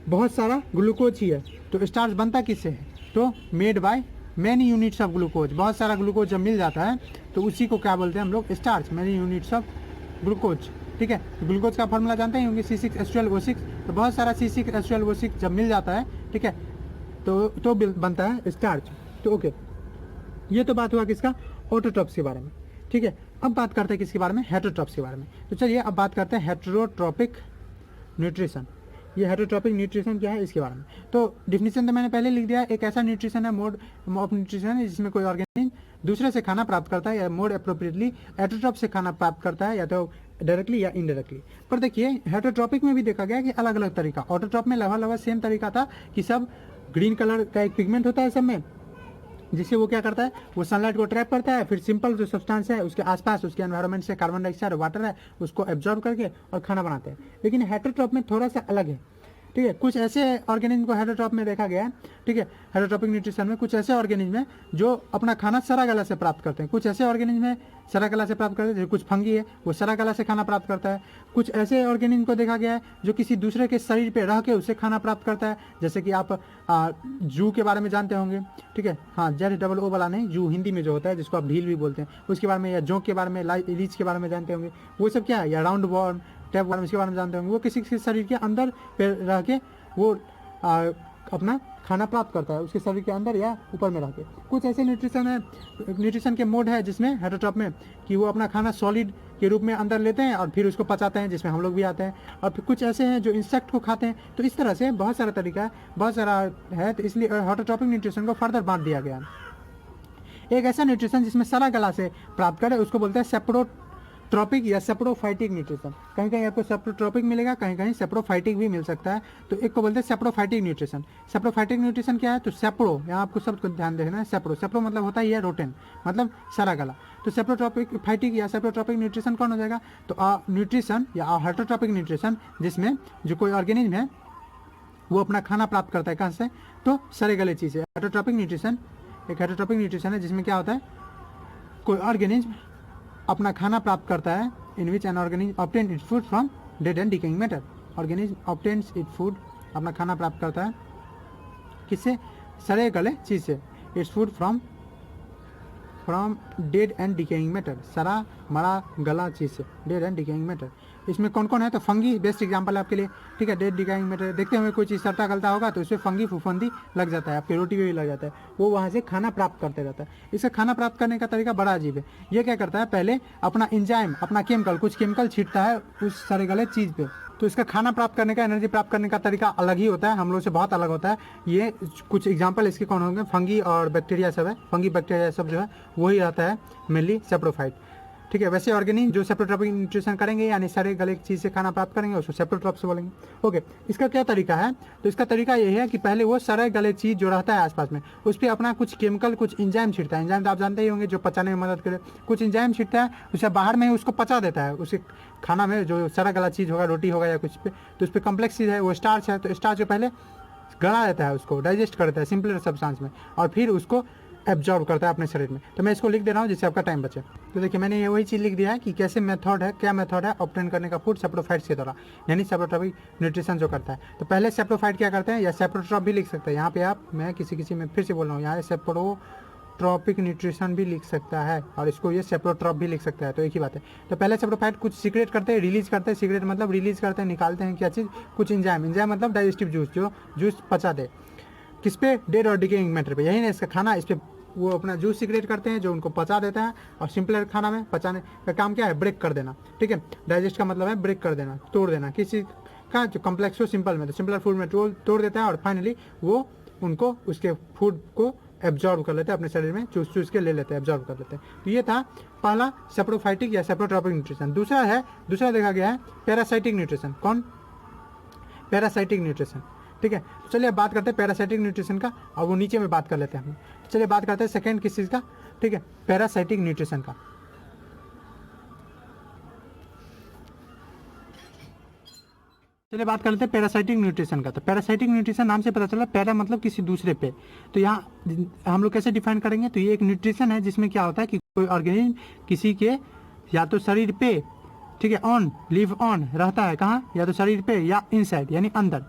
बहुत सारा ग्लूकोज ही है। तो स्टार्च बनता किससे है, तो made by many units of glucose, बहुत सारा ग्लूकोज जब मिल जाता है तो उसी को क्या बोलते हैं हम लोग, starch, many units of glucose, ठीक है। ग्लूकोज का फॉर्मूला जानते हैं होंगे, C6H12O6, तो बहुत सारा C6H12O6 जब मिल जाता है, ठीक है, तो बनता है स्टार्च। तो ओके, ये तो बात हुआ किसका, ऑटोट्रॉप्स के बारे में, ठीक है। अब बात करते हैं किसके बारे में, हेटरोट्रॉप्स के बारे में। तो चलिए अब बात करते हैं हेटरोट्रॉपिक न्यूट्रिशन। ये हेटरोट्रॉपिक न्यूट्रिशन क्या है, इसके बारे में। तो डिफिनीशन तो मैंने पहले लिख दिया, एक ऐसा न्यूट्रिशन है, मोड ऑफ न्यूट्रिशन है, जिसमें कोई ऑर्गेनिज्म दूसरे से खाना प्राप्त करता है, या मोड अप्रोप्रिएटली हेटरोट्रॉप से खाना प्राप्त करता है, या तो डायरेक्टली या इनडायरेक्टली। पर देखिए हेटरोट्रॉपिक में भी देखा गया कि अलग अलग तरीका, ऑटोट्रॉप में लगभग सेम तरीका था कि सब ग्रीन कलर का एक पिगमेंट होता है सब में, जिससे वो क्या करता है, वो सनलाइट को ट्रैप करता है, फिर सिंपल जो सब्सटेंस है उसके आसपास, उसके एनवायरनमेंट से कार्बन डाइऑक्साइड और वाटर है, उसको एब्जॉर्ब करके और खाना बनाते हैं। लेकिन हेटरोट्रॉप में थोड़ा सा अलग है, ठीक है। कुछ ऐसे ऑर्गेनिज्म को हेटरोट्रॉप में देखा गया है, ठीक है, हेटरोट्रॉपिक न्यूट्रिशन में कुछ ऐसे ऑर्गेनिज्म है जो अपना खाना सरागला से प्राप्त करते हैं, कुछ ऐसे ऑर्गेनिज्म है सरागला से प्राप्त करते हैं, जैसे कुछ फंगी है वो सरागला से खाना प्राप्त करता है। कुछ ऐसे ऑर्गेनिज्म को देखा गया है जो किसी दूसरे के शरीर पे रह के उससे खाना प्राप्त करता है, जैसे कि आप जू के बारे में जानते होंगे, ठीक है, हाँ, ZOO वाला नहीं, जू हिंदी में जो होता है, जिसको आप भील भी बोलते हैं, उसके बारे में, या जोंक के बारे में, रीछ के बारे में जानते होंगे। वो सब क्या है, या राउंड वॉर्म, टैप वॉर्म, इसके बारे में जानते होंगे। वो किसी के शरीर के अंदर पे रह के वो अपना खाना प्राप्त करता है, उसके शरीर के अंदर या ऊपर में रह के। कुछ ऐसे न्यूट्रिशन के मोड है जिसमें हेटरोट्रॉप में कि वो अपना खाना सॉलिड के रूप में अंदर लेते हैं और फिर उसको पचाते हैं, जिसमें हम लोग भी आते हैं। और फिर कुछ ऐसे हैं जो इंसेक्ट को खाते हैं। तो इस तरह से बहुत सारा तरीका है, बहुत सारा है, तो इसलिए हेटरोट्रॉपिक न्यूट्रिशन को फर्दर बांट दिया गया। एक ऐसा न्यूट्रिशन जिसमें सारा गला से प्राप्त करे उसको बोलते हैं सेप्रोट्रॉपिक या सेप्रोफाइटिक न्यूट्रिशन। कहीं कहीं आपको सेप्रोट्रॉपिक मिलेगा, कहीं कहीं सेप्रोफाइटिक भी मिल सकता है। तो एक को बोलते हैं सेप्रोफाइटिक न्यूट्रिशन। सेप्रोफाइटिक न्यूट्रिशन क्या है, तो सेप्रो, यहाँ आपको सब कुछ ध्यान देखना है। सेप्रो मतलब होता है ये रोटेन, मतलब सारा गला। तो सेप्रोट्रॉपिक फाइटिक या सेप्रोट्रॉपिक न्यूट्रिशन कौन हो जाएगा, तो न्यूट्रिशन या हेटरोट्रॉपिक न्यूट्रिशन जिसमें जो कोई ऑर्गेनिज्म है वो अपना खाना प्राप्त करता है, कहाँ से, तो सारे गले चीज़ है। हेटरोट्रॉपिक न्यूट्रिशन एक हेटरोट्रॉपिक न्यूट्रिशन है जिसमें क्या होता है, कोई ऑर्गेनिज्म अपना खाना प्राप्त करता है, in which an organism obtain its food from dead and decaying matter. Organism obtains it food, अपना खाना प्राप्त करता है किससे, सड़े गले चीज़ से, it's food from from dead and decaying matter, सड़ा मरा गला चीज़ से, डेड एंड डिकेइंग मैटर। इसमें कौन कौन है, तो फंगी बेस्ट एग्जांपल है आपके लिए, ठीक है। डेड डिकेइंग मैटर देखते हुए कोई चीज़ सड़ता गलता होगा तो उसमें फंगी फुफंदी लग जाता है, आपकी रोटी में भी लग जाता है, वो वहाँ से खाना प्राप्त करते रहता है। इससे खाना प्राप्त करने का तरीका बड़ा अजीब है। ये क्या करता है, पहले अपना इंजाइम, अपना केमिकल, कुछ केमिकल छींटता है उस सड़े गले चीज़ पे। तो इसका खाना प्राप्त करने का, एनर्जी प्राप्त करने का तरीका अलग ही होता है, हम लोग से बहुत अलग होता है। ये कुछ एग्जांपल इसके कौन होंगे, फंगी और बैक्टीरिया सब है। फंगी बैक्टीरिया सब जो है वही रहता है मेनली सेप्रोफाइट, ठीक है। वैसे ऑर्गेनिक जो सेप्रोट्रॉपिक न्यूट्रिशन करेंगे यानी सारे गले की चीज़ से खाना प्राप्त करेंगे उसको सेप्रोट्रॉप से बोलेंगे। ओके, इसका क्या तरीका है, तो इसका तरीका ये है कि पहले वो सारे गले चीज़ जो रहता है आसपास में उस पर अपना कुछ केमिकल, कुछ इंजाइम छिड़ता है। इंजाइम तो आप जानते ही होंगे जो पचाने में मदद करे, कुछ इंजाइम छिड़ता है, उसे बाहर में उसको पचा देता है। उसे खाना में जो सारा गला चीज़ होगा, रोटी होगा या कुछ पे, तो उस पर कम्प्लेक्स चीज़ है, वो स्टार्च है, तो स्टार्च जो पहले गला देता है, उसको डाइजेस्ट करता है सिंपलर सब्सटेंस में, और फिर उसको एब्जॉर्ब करता है अपने शरीर में। तो मैं इसको लिख दे रहा हूँ जिससे आपका टाइम बचे। तो देखिए मैंने ये वही चीज़ लिख दिया है कि कैसे मेथड है, क्या मेथड है ऑब्टेन करने का फूड सेप्रोफाइट्स के द्वारा, यानी सेप्रोट्रॉपिक न्यूट्रिशन जो करता है। तो पहले सेप्रोफाइट क्या करते हैं, या सेप्रोट्रॉप भी लिख सकते हैं यहाँ पे आप, मैं किसी में फिर से बोल रहा हूँ, यहाँ सेप्रोट्रॉपिक न्यूट्रिशन भी लिख सकता है और इसको ये सेप्रोट्रॉप भी लिख सकता है, तो एक ही बात है। तो पहले सेप्रोफाइट कुछ सीक्रेट करते हैं, रिलीज करते हैं, सीक्रेट मतलब रिलीज करते हैं, निकालते हैं क्या चीज़, कुछ इंजाइम, इंजाइम मतलब डाइजेस्टिव जूस, जो जूस पचा दे, किस पे, डेड और डिकेइंग मैटर पे, यही ना इसका खाना, इस पर वो अपना जूस सीक्रेट करते हैं जो उनको पचा देता है। और सिंपलर खाना में पचाने का काम क्या है, ब्रेक कर देना, ठीक है। डाइजेस्ट का मतलब है ब्रेक कर देना, तोड़ देना, किसी का जो कम्प्लेक्स हो सिंपल में, तो सिंपलर फूड में तोड़ देता है और फाइनली वो उनको उसके फूड को एब्जॉर्ब कर लेते हैं अपने शरीर में, चूस चूस के ले लेते हैं, एब्जॉर्ब कर लेते हैं। तो ये था पहला सेप्रोफाइटिक या सेप्रोट्रॉपिक न्यूट्रिशन। दूसरा देखा गया है पैरासाइटिक न्यूट्रिशन। कौन, पैरासाइटिक न्यूट्रिशन, ठीक है। तो चलिए अब बात करते हैं पैरासाइटिक न्यूट्रिशन का, और वो नीचे में बात कर लेते हैं हम। चलिए बात करते हैं सेकंड किस चीज़ का, ठीक है, पैरासाइटिक न्यूट्रिशन का। चलिए बात कर लेते हैं पैरासाइटिक न्यूट्रिशन का। तो पैरासाइटिक न्यूट्रिशन नाम से पता चला, पैरा मतलब किसी दूसरे पे। तो यहाँ हम लोग कैसे डिफाइन करेंगे, तो ये एक न्यूट्रिशन है जिसमें क्या होता है कि कोई ऑर्गेनिज्म किसी के या तो शरीर पे, ठीक है, ऑन लिव ऑन रहता है, कहाँ, या तो शरीर पे या इनसाइड यानी अंदर,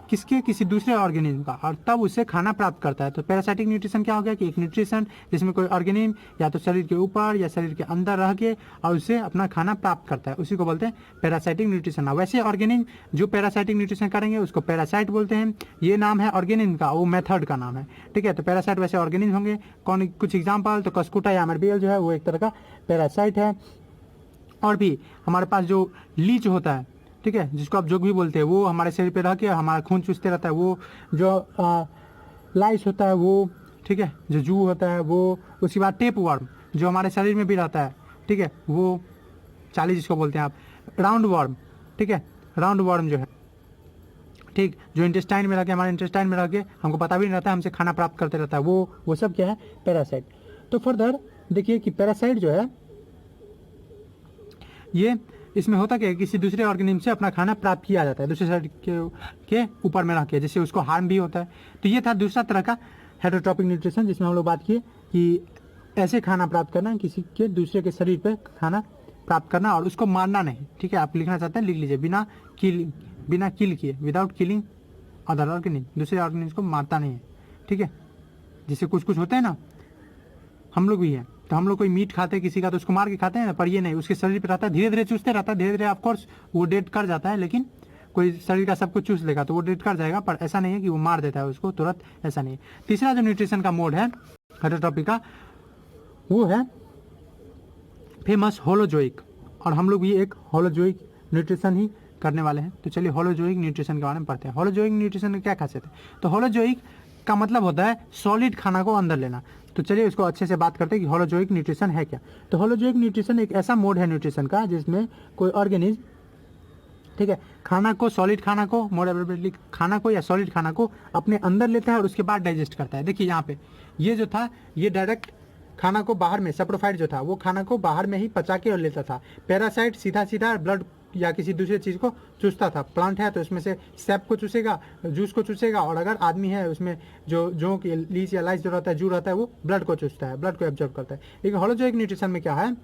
किसके, किसी दूसरे ऑर्गेनिज्म का, और तब उससे खाना प्राप्त करता है। तो पैरासाइटिक न्यूट्रिशन क्या हो गया कि एक न्यूट्रिशन जिसमें कोई ऑर्गेनिज्म या तो शरीर के ऊपर या शरीर के अंदर रह के और उससे अपना खाना प्राप्त करता है, उसी को बोलते हैं पैरासाइटिक न्यूट्रिशन। वैसे ऑर्गेनिज्म जो पैरासाइटिक न्यूट्रिशन करेंगे उसको पैरासाइट बोलते हैं। ये नाम है ऑर्गेनिज्म का, वो मेथड का नाम है, ठीक है। तो पैरासाइट वैसे ऑर्गेनिज्म होंगे, कौन, कुछ एग्जाम्पल, तो कस्कुटा या अमरबेल जो है वो एक तरह का पैरासाइट है। और भी हमारे पास जो लीच होता है, ठीक है, जिसको आप जोग भी बोलते हैं, वो हमारे शरीर पे रह के हमारा खून चूसते रहता है। वो जो लाइस होता है वो, ठीक है, जो जू होता है वो। उसके बाद टेप वर्म जो हमारे शरीर में भी रहता है, ठीक है, वो चाली जिसको बोलते हैं आप, राउंड वर्म, ठीक है, राउंड वर्म जो है, ठीक, जो इंटेस्टाइन में रह के, हमारे इंटेस्टाइन में रह के हमको पता भी नहीं रहता है, हमसे खाना प्राप्त करते रहता है, वो सब क्या है, पैरासाइट। तो फर्दर देखिए कि पैरासाइट जो है ये, इसमें होता क्या है, किसी दूसरे ऑर्गेनिज्म से अपना खाना प्राप्त किया जाता है दूसरे साइड के ऊपर में रख के, जिससे उसको हार्म भी होता है। तो ये था दूसरा तरह का हेटरोट्रॉपिक न्यूट्रिशन, जिसमें हम लोग बात किए कि ऐसे खाना प्राप्त करना, किसी के दूसरे के शरीर पे खाना प्राप्त करना और उसको मारना नहीं, ठीक है। आप लिखना चाहते हैं लिख लीजिए, बिना किल किए, विदाउट किलिंग अदर ऑर्गेनिज्म, दूसरे ऑर्गेनिज्म को मारता नहीं है, ठीक है। जिससे कुछ होते हैं ना, हम लोग भी हैं, तो हम लोग कोई मीट खाते हैं किसी का तो उसको मार के खाते हैं, पर ये नहीं, उसके शरीर पे रहता है, धीरे धीरे चूसते रहता है, धीरे धीरे ऑफकोर्स वो डेड कर जाता है, लेकिन कोई शरीर का सब कुछ चूस लेगा तो वो डेड कर जाएगा, पर ऐसा नहीं है कि वो मार देता है उसको तुरंत, ऐसा नहीं है। तीसरा जो न्यूट्रिशन का मोड है हेटरोट्रॉपिक का, वो है फेमस होलोजोइक, और हम लोग भी एक होलोजोइक न्यूट्रिशन ही करने वाले हैं। तो चलिए होलोजोइक न्यूट्रिशन के बारे में पढ़ते हैं। होलोजोइक न्यूट्रिशन में क्या खासियत है, तो होलोजोइक का मतलब होता है सॉलिड खाना को अंदर लेना। तो चलिए उसको अच्छे से बात करते हैं कि होलोजोइक न्यूट्रिशन है क्या। तो होलोजोइक न्यूट्रिशन एक ऐसा मोड है न्यूट्रिशन का जिसमें कोई ऑर्गेनिज्म, ठीक है, खाना को, सॉलिड खाना को, मोर एब्रेविएटली खाना को या सॉलिड खाना को अपने अंदर लेता है और उसके बाद डाइजेस्ट करता है। देखिए यहाँ पे ये जो था, ये डायरेक्ट खाना को बाहर में, सेप्रोफाइट जो था वो खाना को बाहर में ही पचा के और लेता था। पैरासाइट सीधा सीधा ब्लड या किसी दूसरे चीज़ को चूसता था। प्लांट है तो इसमें से सैप को चूसेगा, जूस को चूसेगा, और अगर आदमी है उसमें जो जोंक लीच या लाइस जो रहता है, जू रहता है, वो ब्लड को चूसता है, ब्लड को एब्जॉर्ब करता है। लेकिन होलोजोइक न्यूट्रिशन में क्या है,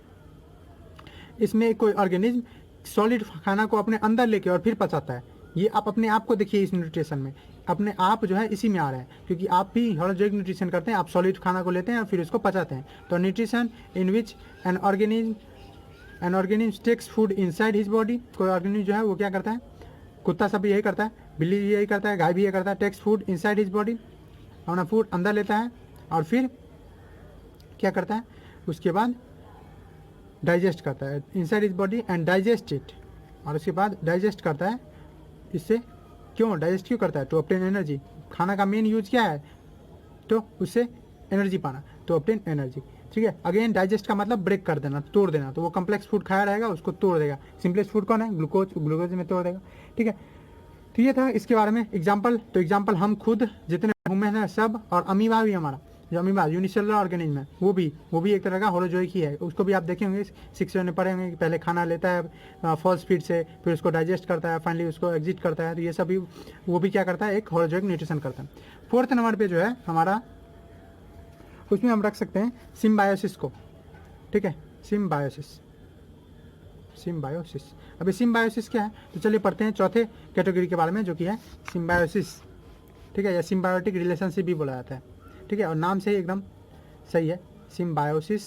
इसमें कोई ऑर्गेनिज्म सॉलिड खाना को अपने अंदर लेके और फिर पचाता है, ये आप अपने आप को देखिए इस न्यूट्रिशन में, अपने आप जो है इसी में आ रहा है, क्योंकि आप भी होलोजोइक न्यूट्रिशन करते हैं, आप सॉलिड खाना को लेते हैं और फिर उसको पचाते हैं। तो nutrition in which an organism takes food inside his body, कोई ऑर्गेनिज्म जो है वो क्या करता है, कुत्ता सब भी यही करता है, बिल्ली भी यही करता है, गाय भी यही करता है, takes food inside his body, अपना फूड अंदर लेता है और फिर क्या करता है, उसके बाद डाइजेस्ट करता है inside his body and digest it, और उसके बाद डाइजेस्ट करता है इससे। क्यों डाइजेस्ट क्यों करता है? To obtain energy. खाना का मेन यूज क्या है? तो उससे एनर्जी पाना, टू ऑब्टेन एनर्जी। ठीक है, अगेन डाइजेस्ट का मतलब ब्रेक कर देना, तोड़ देना। तो वो कम्प्लेक्स फूड खाया रहेगा उसको तोड़ देगा। सिंपलेस्ट फूड कौन है? ग्लूकोज, ग्लूकोज में तोड़ देगा। ठीक है, तो ये था इसके बारे में एग्जाम्पल। तो एग्जाम्पल हम खुद जितने ह्यूमन है सब, और अमीबा भी हमारा, जो अमीबा यूनिसेलुलर ऑर्गेनिज्म है वो भी एक तरह का होलोजोइक ही है। उसको भी आप देखेंगे 6 में पढ़े होंगे कि पहले खाना लेता है फॉल्स फीड से, फिर उसको डाइजेस्ट करता है, फाइनली उसको एग्जिट करता है। तो ये सब भी वो भी क्या करता है? एक होलोजोइक न्यूट्रिशन करता है। 4th नंबर पे जो है हमारा, उसमें हम रख सकते हैं सिम्बायोसिस को। ठीक है, सिम्बायोसिस। अभी सिम्बायोसिस क्या है? तो चलिए पढ़ते हैं चौथे कैटेगरी के बारे में, जो कि है सिम्बायोसिस। ठीक है, या सिम्बायोटिक रिलेशनशिप भी बोला जाता है। ठीक है, और नाम से ही एकदम सही है, सिम्बायोसिस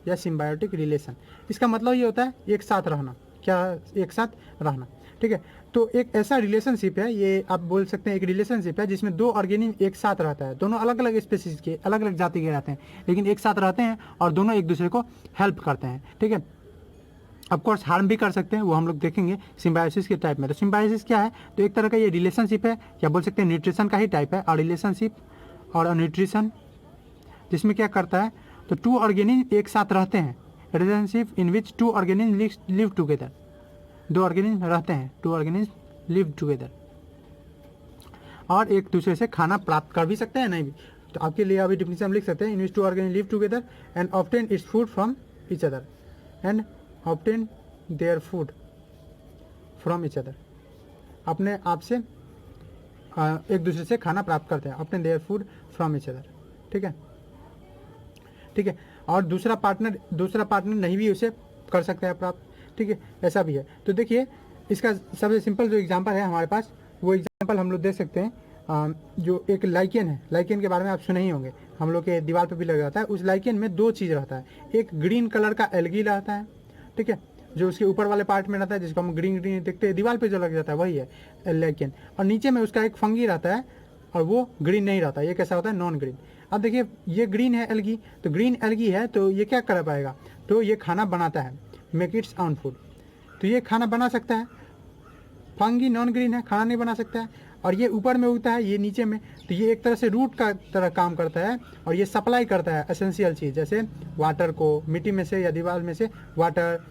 या सिम्बायोटिक रिलेशन। इसका मतलब ये होता है एक साथ रहना। क्या? एक साथ रहना। ठीक है, तो एक ऐसा रिलेशनशिप है, ये आप बोल सकते हैं एक रिलेशनशिप है जिसमें 2 ऑर्गेनिज्म एक साथ रहता है। दोनों अलग अलग स्पीसीज के, अलग अलग जाति के रहते हैं, लेकिन एक साथ रहते हैं और दोनों एक दूसरे को हेल्प करते हैं। ठीक है, ऑफकोर्स हार्म भी कर सकते हैं, वो हम लोग देखेंगे सिम्बायोसिस के टाइप में। तो सिम्बायोसिस क्या है? तो एक तरह का ये रिलेशनशिप है, या बोल सकते हैं न्यूट्रिशन का ही टाइप है। और रिलेशनशिप और न्यूट्रिशन जिसमें क्या करता है, तो 2 ऑर्गेनिज्म एक साथ रहते हैं। Relationship in which 2 organism live together, 2 organism रहते हैं, 2 ऑर्गेनिज्म लिव टुगेदर, और एक दूसरे से खाना प्राप्त कर भी सकते हैं, नहीं भी। तो आपके लिए अभी डिफिनेशन हम लिख सकते हैं, इन विच 2 organism live together and obtain its food from each other and obtain their food from each other. अपने आप से एक दूसरे से खाना प्राप्त करते हैं, obtain their food from each other. ठीक है, ठीक है, और दूसरा पार्टनर नहीं भी उसे कर सकता है प्राप्त। ठीक है, ऐसा भी है। तो देखिए इसका सबसे सिंपल जो एग्जांपल है हमारे पास, वो एग्जांपल हम लोग दे सकते हैं। जो एक लाइकेन है, लाइकेन के बारे में आप सुने ही होंगे, हम लोग के दीवार पे भी लग जाता है। उस लाइकेन में 2 चीज़ रहता है, एक ग्रीन कलर का एल्गी रहता है। ठीक है, जो उसके ऊपर वाले पार्ट में रहता है, जिसको हम ग्रीन ग्रीन देखते हैं दीवार पे जो लग जाता है, वही है लाइकेन। और नीचे में उसका एक फंगी रहता है, और वो ग्रीन नहीं रहता। ये कैसा होता है? Non green. अब देखिए ये ग्रीन है एल्गी, तो ग्रीन एल्गी है, तो ये क्या कर पाएगा? तो ये खाना बनाता है, मेक इट्स ऑन फूड। तो ये खाना बना सकता है। फंगी नॉन ग्रीन है, खाना नहीं बना सकता है। और ये ऊपर में उगता है, ये नीचे में, तो ये एक तरह से रूट का तरह काम करता है, और ये सप्लाई करता है एसेंशियल चीज़, जैसे वाटर को मिट्टी में से या दीवार में से वाटर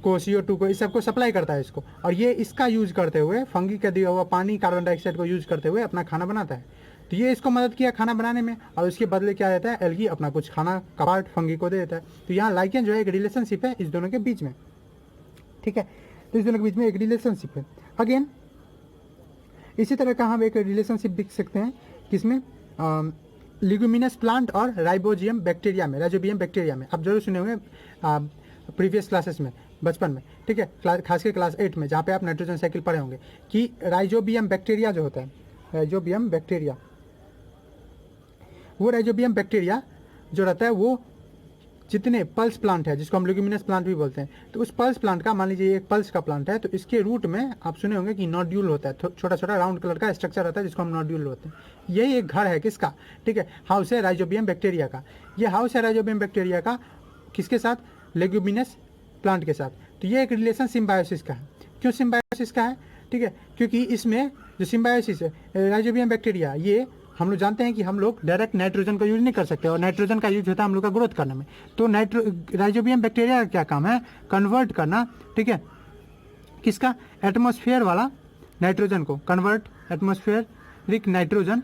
को, CO2 को, इस सब को सप्लाई करता है इसको। और ये इसका यूज करते हुए, फंगी का दिया हुआ पानी, कार्बन डाइऑक्साइड को यूज करते हुए अपना खाना बनाता है। तो ये इसको मदद किया खाना बनाने में, और उसके बदले क्या देता है? एल्गी अपना कुछ खाना का पार्ट फंगी को दे देता है। तो यहाँ लाइकेन जो है एक रिलेशनशिप है इस दोनों के बीच में। ठीक है, तो इस दोनों के बीच में एक रिलेशनशिप है। अगेन इसी तरह का हम एक रिलेशनशिप देख सकते हैं किसमें? लिग्यूमिनस प्लांट और राइबोजियम बैक्टीरिया में, राइजोबियम बैक्टीरिया में। आप जरूर सुने होंगे प्रीवियस क्लासेस में, बचपन में। ठीक है, खासकर क्लास 8 में, जहाँ पे आप नाइट्रोजन साइकिल पढ़े होंगे, कि राइजोबियम बैक्टीरिया जो होता है, राइजोबियम बैक्टीरिया, वो राइजोबियम बैक्टीरिया जो रहता है, वो जितने पल्स प्लांट है, जिसको हम ल्यूमिनस प्लांट भी बोलते हैं, तो उस पल्स प्लांट का, मान लीजिए एक पल्स का प्लांट है, तो इसके रूट में आप सुने होंगे कि नोड्यूल होता है, छोटा छोटा राउंड कलर का स्ट्रक्चर रहता है, जिसको हम नोड्यूल होते हैं। यही एक घर है किसका? ठीक है, हाउस है राइजोबियम बैक्टीरिया का। ये हाउस है राइजोबियम बैक्टीरिया का, किसके साथ? लेग्यूमिनस प्लांट के साथ। तो ये एक रिलेशन सिम्बायोसिस का है। क्यों सिम्बायोसिस का है? ठीक है, क्योंकि इसमें जो सिम्बायोसिस है, राइजोबियम बैक्टीरिया, ये हम लोग जानते हैं कि हम लोग डायरेक्ट नाइट्रोजन का यूज नहीं कर सकते, और नाइट्रोजन का यूज होता है हम लोग का ग्रोथ करने में। तो राइजोबियम बैक्टीरिया का क्या काम है? कन्वर्ट करना। ठीक है, किसका? एटमॉस्फेयर वाला नाइट्रोजन को convert, atmospheric nitrogen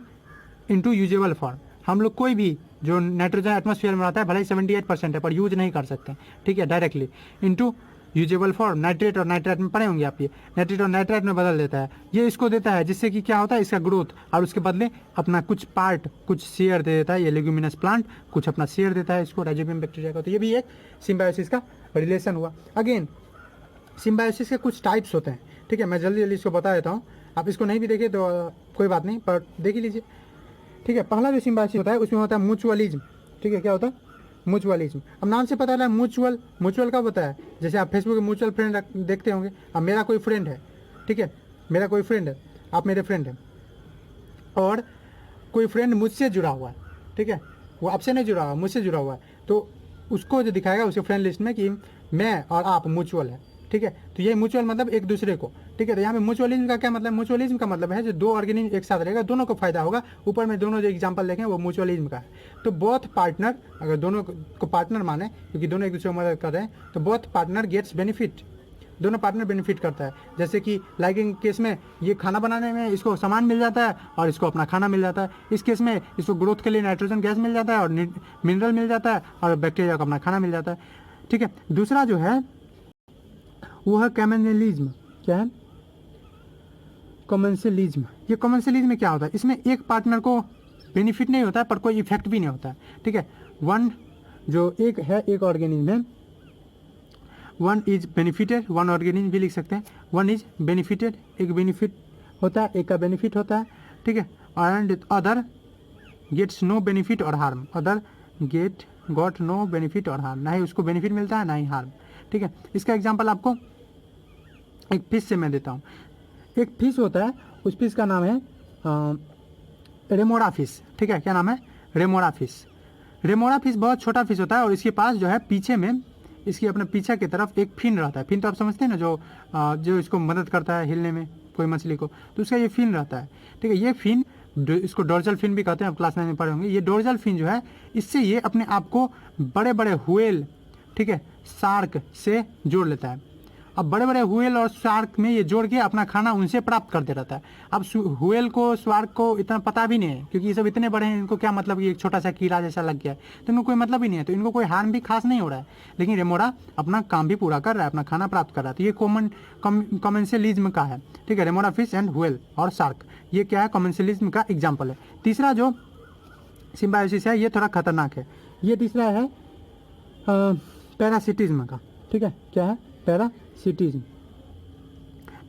into usable form. हम लोग कोई भी जो नाइट्रोजन एटमॉस्फेयर में आता है, भले ही 78% है, पर यूज नहीं कर सकते। ठीक है, directly into usable form. Nitrate और नाइट्रेट में पढ़े होंगे आप, ये नाइट्रेट और नाइट्रेट में बदल देता है, ये इसको देता है, जिससे कि क्या होता है? इसका ग्रोथ, और उसके बदले अपना कुछ पार्ट, कुछ शेयर दे देता है। ये लेग्यूमिनस प्लांट कुछ अपना शेयर देता है इसको, राइजोबियम बैक्टीरिया का। तो ये भी एक सिम्बायोसिस का रिलेशन हुआ। अगेन सिम्बायोसिस के कुछ टाइप्स होते हैं। ठीक है, मैं जल्दी जल्दी इसको बता देता हूँ। आप इसको नहीं भी देखे तो कोई बात नहीं, पर देख ही लीजिए। ठीक है, पहला जो सिम्बायोसिस होता है उसमें होता है म्यूचुअलिज्म। ठीक है, क्या होता है? म्यूचुअलिज्म। अब नाम से पता चला म्यूचुअल। म्यूचुअल कब होता है? जैसे आप फेसबुक पे म्यूचुअल फ्रेंड देखते होंगे। अब मेरा कोई फ्रेंड है, ठीक है, मेरा कोई फ्रेंड है, आप मेरे फ्रेंड हैं, और कोई फ्रेंड मुझसे जुड़ा हुआ है, ठीक है, वो आपसे नहीं जुड़ा हुआ, मुझसे जुड़ा हुआ है, तो उसको जो दिखाएगा उसके फ्रेंड लिस्ट में कि मैं और आप म्यूचुअल है। ठीक है, तो ये म्यूचुअल मतलब एक दूसरे को। ठीक है, तो यहाँ पे म्यूचुअलिज्म का क्या मतलब? म्यूचुअलिज्म का मतलब है जो दो ऑर्गेनिज्म एक साथ रहेगा, दोनों को फायदा होगा। ऊपर में दोनों जो एग्जांपल देखें वो म्यूचुअलिज्म का है। तो बोथ पार्टनर, अगर दोनों को पार्टनर माने क्योंकि दोनों एक दूसरे को मदद कर रहे हैं, तो बोथ पार्टनर गेट्स बेनिफिट, दोनों पार्टनर बेनिफिट करता है। जैसे कि लाइकिंग केस में ये खाना बनाने में इसको सामान मिल जाता है और इसको अपना खाना मिल जाता है। इस केस में इसको ग्रोथ के लिए नाइट्रोजन गैस मिल जाता है और मिनरल मिल जाता है और बैक्टीरिया को अपना खाना मिल जाता है। ठीक है, दूसरा जो है वो है कमेंसलिज्म। क्या है? कमेंसलिज्म। ये कमेंसलिज्म में क्या होता है? इसमें एक पार्टनर को बेनिफिट नहीं होता है पर कोई इफेक्ट भी नहीं होता है। ठीक है, वन जो एक है, एक ऑर्गेनिज्म है, one is benefited, one organism भी लिख सकते हैं, वन इज बेनिफिटेड, एक बेनिफिट होता है, एक का बेनिफिट होता है। ठीक है, and other gets no benefit और harm, other get got no benefit और हार्म, ना ही उसको बेनिफिट मिलता है ना ही हार्म। ठीक है, इसका एग्जांपल आपको एक फिश से मैं देता हूँ। एक फिश होता है, उस फिश का नाम है रेमोरा फिश। ठीक है, क्या नाम है? Remora fish. रेमोरा फिश बहुत छोटा फिश होता है और इसके पास जो है पीछे में, इसकी अपने पीछे की तरफ एक फिन रहता है। फिन तो आप समझते हैं ना, जो इसको मदद करता है हिलने में कोई मछली को, तो उसका ये फिन रहता है। ठीक है, ये फिन इसको डोर्जल फिन भी कहते हैं, आप क्लास 9 में पढ़े होंगे। ये डोर्जल फिन जो है, इससे ये अपने आप को बड़े बड़े व्हेल, ठीक है, शार्क से जोड़ लेता है। अब बड़े बड़े व्हेल और शार्क में ये जोड़ के अपना खाना उनसे प्राप्त करते रहता है। अब व्हेल को, शार्क को इतना पता भी नहीं है क्योंकि ये सब इतने बड़े हैं, इनको क्या मतलब कि एक छोटा सा कीड़ा जैसा लग गया है, तो इनको कोई मतलब ही नहीं है, तो इनको कोई हार्म भी खास नहीं हो रहा है। लेकिन रेमोरा अपना काम भी पूरा कर रहा है, अपना खाना प्राप्त कर रहा है। तो ये कमेंसलिज्म का है। ठीक है, रेमोरा फिश एंड व्हेल और शार्क, ये क्या है? कमेंसलिज्म का एग्जाम्पल है। तीसरा जो सिम्बायोसिस है ये थोड़ा खतरनाक है। ये तीसरा है पैरासिटिज्म का। ठीक है, क्या है? पैरासिटिज्म।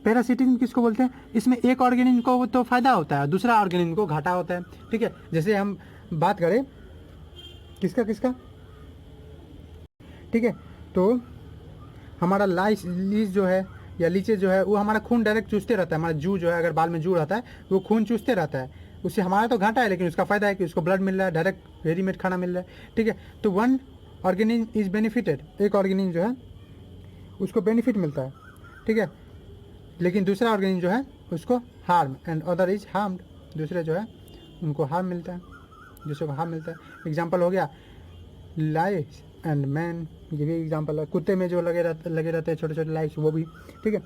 पैरासिटिज्म किसको बोलते हैं? इसमें एक ऑर्गेनिज्म को तो फायदा होता है, दूसरा ऑर्गेनिज्म को घाटा होता है। ठीक है, जैसे हम बात करें किसका किसका, ठीक है, तो हमारा लीच जो है या लीचेज जो है वो हमारा खून डायरेक्ट चूसते रहता है। हमारा जू जो है, अगर बाल में जू रहता है वो खून चूसते रहता है, उससे हमारा तो घाटा है लेकिन उसका फायदा है कि उसको ब्लड मिल रहा है, डायरेक्ट रेडीमेड खाना मिल रहा है। ठीक है, तो वन ऑर्गेनिज्म इज बेनिफिटेड, एक ऑर्गेनिज्म जो है उसको बेनिफिट मिलता है। ठीक है, लेकिन दूसरा ऑर्गेनिज्म जो है उसको harm, and other is harmed, दूसरे जो है उनको हार्म मिलता है, दूसरे को हार्म मिलता है। एग्जाम्पल हो गया लाइस एंड मैन, ये भी एग्जाम्पल है। कुत्ते में जो लगे रहते हैं छोटे छोटे लाइस, वो भी। ठीक है,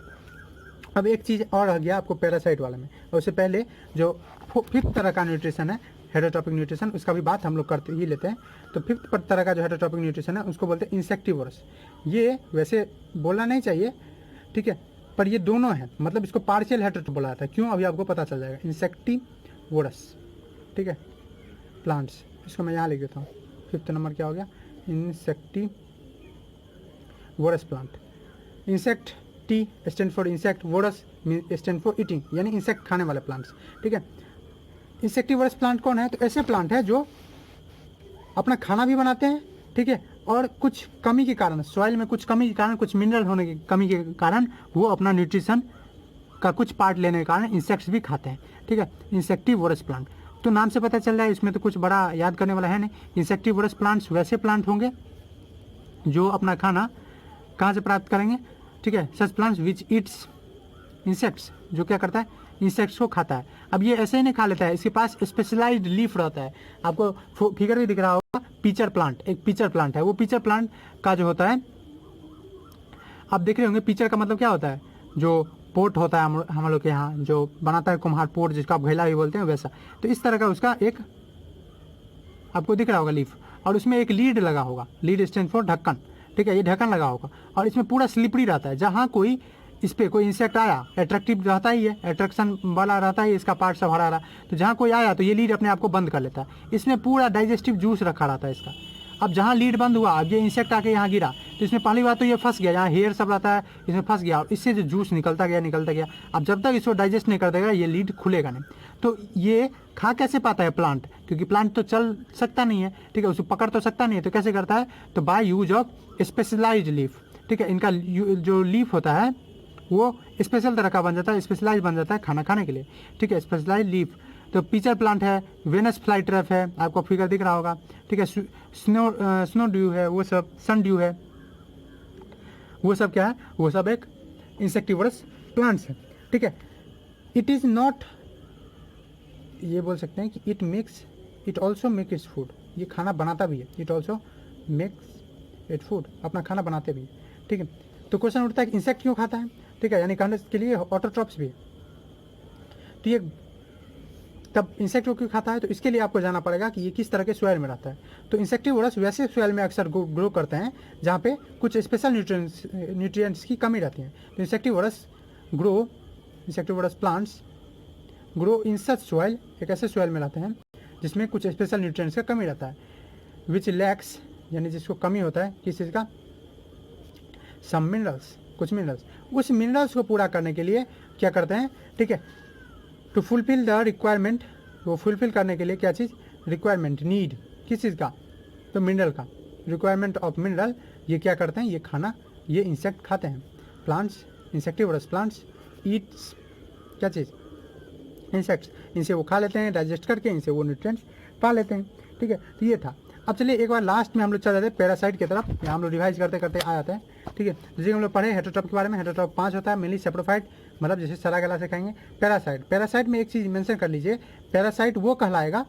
अब एक चीज़ और आ गया आपको पैरासाइट वाले में, और उससे पहले जो फिफ्थ तरह का न्यूट्रिशन है हेटेरोट्रॉपिक न्यूट्रिशन, उसका भी बात हम लोग करते ही लेते हैं। तो फिफ्थ तरह का जो हेटेरोट्रॉपिक न्यूट्रिशन है उसको बोलते हैं इंसेक्टिवोरस। ये वैसे बोलना नहीं चाहिए, ठीक है, पर ये दोनों है, मतलब इसको पार्शियल हेटेरोट्रॉपिक बोला जाता है। क्यों? अभी आपको पता चल जाएगा। इंसेक्टिवोरस, ठीक है, प्लांट्स, इसको मैं यहाँ लिख देता हूँ। फिफ्थ नंबर क्या हो गया? Insectivorous plant. Insect T stand for insect, vores stand for eating, यानी इंसेक्ट खाने वाले प्लांट्स। ठीक है, इंसेक्टिवोरस प्लांट कौन है? तो ऐसे प्लांट है जो अपना खाना भी बनाते हैं, ठीक है, और कुछ कमी के कारण, सॉइल में कुछ कमी के कारण, कुछ मिनरल होने की कमी के कारण वो अपना न्यूट्रिशन का कुछ पार्ट लेने के कारण इंसेक्ट्स भी खाते हैं। ठीक है, इंसेक्टिवोरस प्लांट, तो नाम से पता चल रहा है, इसमें तो कुछ बड़ा याद करने वाला है नहीं। इंसेक्टिवोरस प्लांट्स वैसे प्लांट होंगे जो अपना खाना कहाँ से प्राप्त करेंगे? ठीक है, सच प्लांट्स विच ईट्स इंसेक्ट्स, जो क्या करता है? इंसेक्ट्स को खाता है। अब ये ऐसे ही नहीं खा लेता है, इसके पास स्पेशलाइज्ड लीफ रहता है। आपको फिगर भी दिख रहा होगा, पीचर प्लांट, एक पीचर प्लांट है। वो पीचर प्लांट का जो होता है, आप देख रहे होंगे, पीचर का मतलब क्या होता है? जो पोट होता है हम लोग के यहाँ जो बनाता है कुम्हार, पोट जिसको आप घैला भी बोलते हैं, वैसा। तो इस तरह का उसका एक आपको दिख रहा होगा लीफ, और उसमें एक लीड लगा होगा, लीड स्टैंड फॉर ढक्कन। ठीक है, ये ढक्कन लगा होगा और इसमें पूरा स्लिपरी रहता है। जहाँ कोई इस पर कोई इंसेक्ट आया, अट्रैक्टिव रहता ही है, अट्रैक्शन वाला रहता ही, इसका पार्ट सब हरा रहा, तो जहाँ कोई आया तो ये लीड अपने आप को बंद कर लेता है। इसमें पूरा डाइजेस्टिव जूस रखा रहता है इसका, अब जहाँ लीड बंद हुआ, अब ये इंसेक्ट आके यहाँ गिरा, तो इसमें पहली बात तो ये फंस गया, यहाँ हेयर सब रहता है, इसमें फंस गया और इससे जो जूस निकलता गया। अब जब तक इसको डाइजेस्ट नहीं कर देगा ये लीड खुलेगा नहीं। तो ये खा कैसे पाता है प्लांट, क्योंकि प्लांट तो चल सकता नहीं है, ठीक है, उसको पकड़ तो सकता नहीं है, तो कैसे करता है, तो by use of specialised leaf, ठीक है। इनका जो लीफ होता है वो स्पेशल तरह का बन जाता है, स्पेशलाइज बन जाता है खाना खाने के लिए, ठीक है, स्पेशलाइज लीफ। तो पीचर प्लांट है, वेनस फ्लाई ट्रैप है, आपको फिगर दिख रहा होगा, ठीक है, स्नो ड्यू है, वो सब सन ड्यू है, वो सब क्या है, वो सब एक इंसेक्टिवरस प्लांट्स है, ठीक है। इट इज़ नॉट, ये बोल सकते हैं कि it also make its food, ये खाना बनाता भी है, it also makes it food, अपना खाना बनाते भी है, ठीक है। तो क्वेश्चन उठता है कि इंसेक्ट क्यों खाता है, ठीक है, यानी खाने के लिए ऑटोट्रॉप्स भी है। तो ये तब इंसेक्ट को क्यों खाता है, तो इसके लिए आपको जानना पड़ेगा कि ये किस तरह के सॉइल में रहता है। तो इंसेक्टिवोरस वैसे सॉइल में अक्सर ग्रो करते हैं जहाँ पे कुछ स्पेशल न्यूट्रिएंट्स की कमी रहती है। तो insectivorous plants grow in such soil, एक ऐसे सॉइल में रहते हैं जिसमें कुछ स्पेशल न्यूट्रिएंट्स का कमी रहता है, विच लैक्स, यानी जिसको कमी होता है किस चीज़ का, सम मिनरल्स, कुछ मिनरल्स। उस मिनरल्स को पूरा करने के लिए क्या करते हैं, ठीक है, टू फुलफिल द रिक्वायरमेंट, वो फुलफिल करने के लिए क्या चीज़, रिक्वायरमेंट, नीड, किस चीज़ का, तो मिनरल का, रिक्वायरमेंट ऑफ मिनरल, ये क्या करते हैं, ये खाना, ये इंसेक्ट खाते हैं। प्लांट्स, इंसेक्टिवरस प्लांट्स ईट्स क्या चीज़, इंसेक्ट्स, इनसे वो खा लेते हैं, डाइजेस्ट करके इनसे वो न्यूट्रिएंट्स पा लेते हैं, ठीक है। तो ये था। अब चलिए एक बार लास्ट में हम लोग चल जाते हैं पैरासाइट की तरफ, यहाँ हम लोग रिवाइज करते करते आ जाते हैं, ठीक है। जैसे हम लोग पढ़े हेटेरोट्रॉप के बारे में, हेटेरोट्रॉप 5 होता है, मेनली सेप्रोफाइट, मतलब जैसे सरा गला से कहेंगे। पैरासाइट में एक चीज़ मेंशन कर लीजिए, पैरासाइट वो कहलाएगा,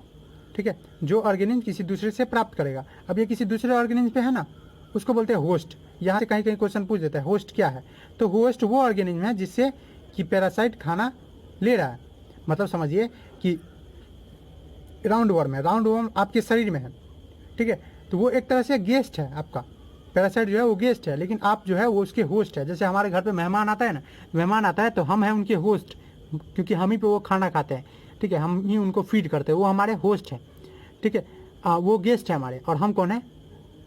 ठीक है, जो ऑर्गेनिज्म किसी दूसरे से प्राप्त करेगा। अब ये किसी दूसरे ऑर्गेनिज्म पे है ना, उसको बोलते हैं होस्ट। यहाँ से कहीं कहीं क्वेश्चन पूछ देता है होस्ट क्या है, तो होस्ट वो ऑर्गेनिज्म है जिससे कि पैरासाइट खाना ले रहा है। मतलब समझिए कि राउंड वर्म आपके शरीर में है, ठीक है, तो वो एक तरह से गेस्ट है आपका, पैरासाइट जो है वो गेस्ट है, लेकिन आप जो है वो उसके होस्ट है। जैसे हमारे घर पे मेहमान आता है ना, मेहमान आता है तो हम हैं उनके होस्ट, क्योंकि हम ही पे वो खाना खाते हैं, ठीक है, हम ही उनको फीड करते हैं, वो हमारे होस्ट है, ठीक है, वो गेस्ट है हमारे, और हम कौन है,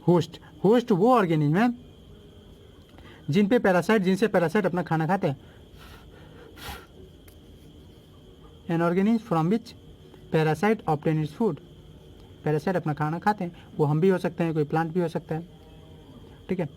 होस्ट। होस्ट वो ऑर्गेनिज्म है जिनसे पैरासाइट अपना खाना खाते हैं। An organism from which parasite obtain its food, parasite अपना खाना खाते हैं, वो हम भी हो सकते हैं, कोई प्लांट भी हो सकता है, ठीक है,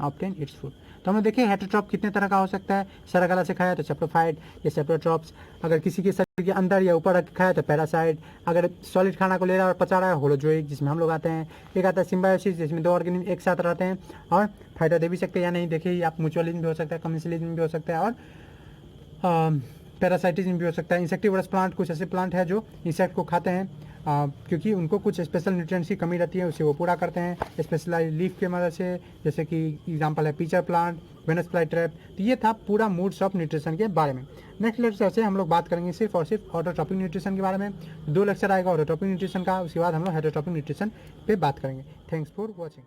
ऑब्टेन इट्स फूड। तो हमने देखे हेटेरोट्रॉप कितने तरह का हो सकता है, सरगला से खाया तो सेप्रोफाइट या सेप्रोट्रॉप्स, अगर किसी के शरीर के अंदर या ऊपर रख खाया तो पैरासाइट, अगर सॉलिड खाना को ले रहा है और पचा रहा है होलोजोइक, जिसमें हम लोग आते हैं। एक आता है सिम्बायोसिस, जिसमें दो ऑर्गेनिज्म एक साथ रहते हैं और फायदा दे भी सकते हैं या नहीं, देखिए आप म्यूचुअलिज्म भी हो सकता है, कमेंसलिज्म भी हो सकता है, और पैरासाइटिज्म भी हो सकता है। इंसेक्टिवरस प्लांट कुछ ऐसे प्लांट है जो इंसेक्ट को खाते हैं, क्योंकि उनको कुछ स्पेशल न्यूट्रिएंट्स की कमी रहती है, उसे वो पूरा करते हैं स्पेशलाइज लीफ की मदद से, जैसे कि एग्जांपल है pitcher plant, Venus fly trap. तो ये था पूरा मूड्स ऑफ न्यूट्रिशन के बारे में। नेक्स्ट लेक्चर से हम लोग बात करेंगे सिर्फ और सिर्फ ऑटोट्रॉपिक न्यूट्रिशन के बारे में। 2 लेक्चर आएगा ऑटोट्रॉपिक न्यूट्रिशन का, उसके बाद हम लोग हेटेरोट्रॉपिक न्यूट्रिशन पे बात करेंगे। Thanks for watching.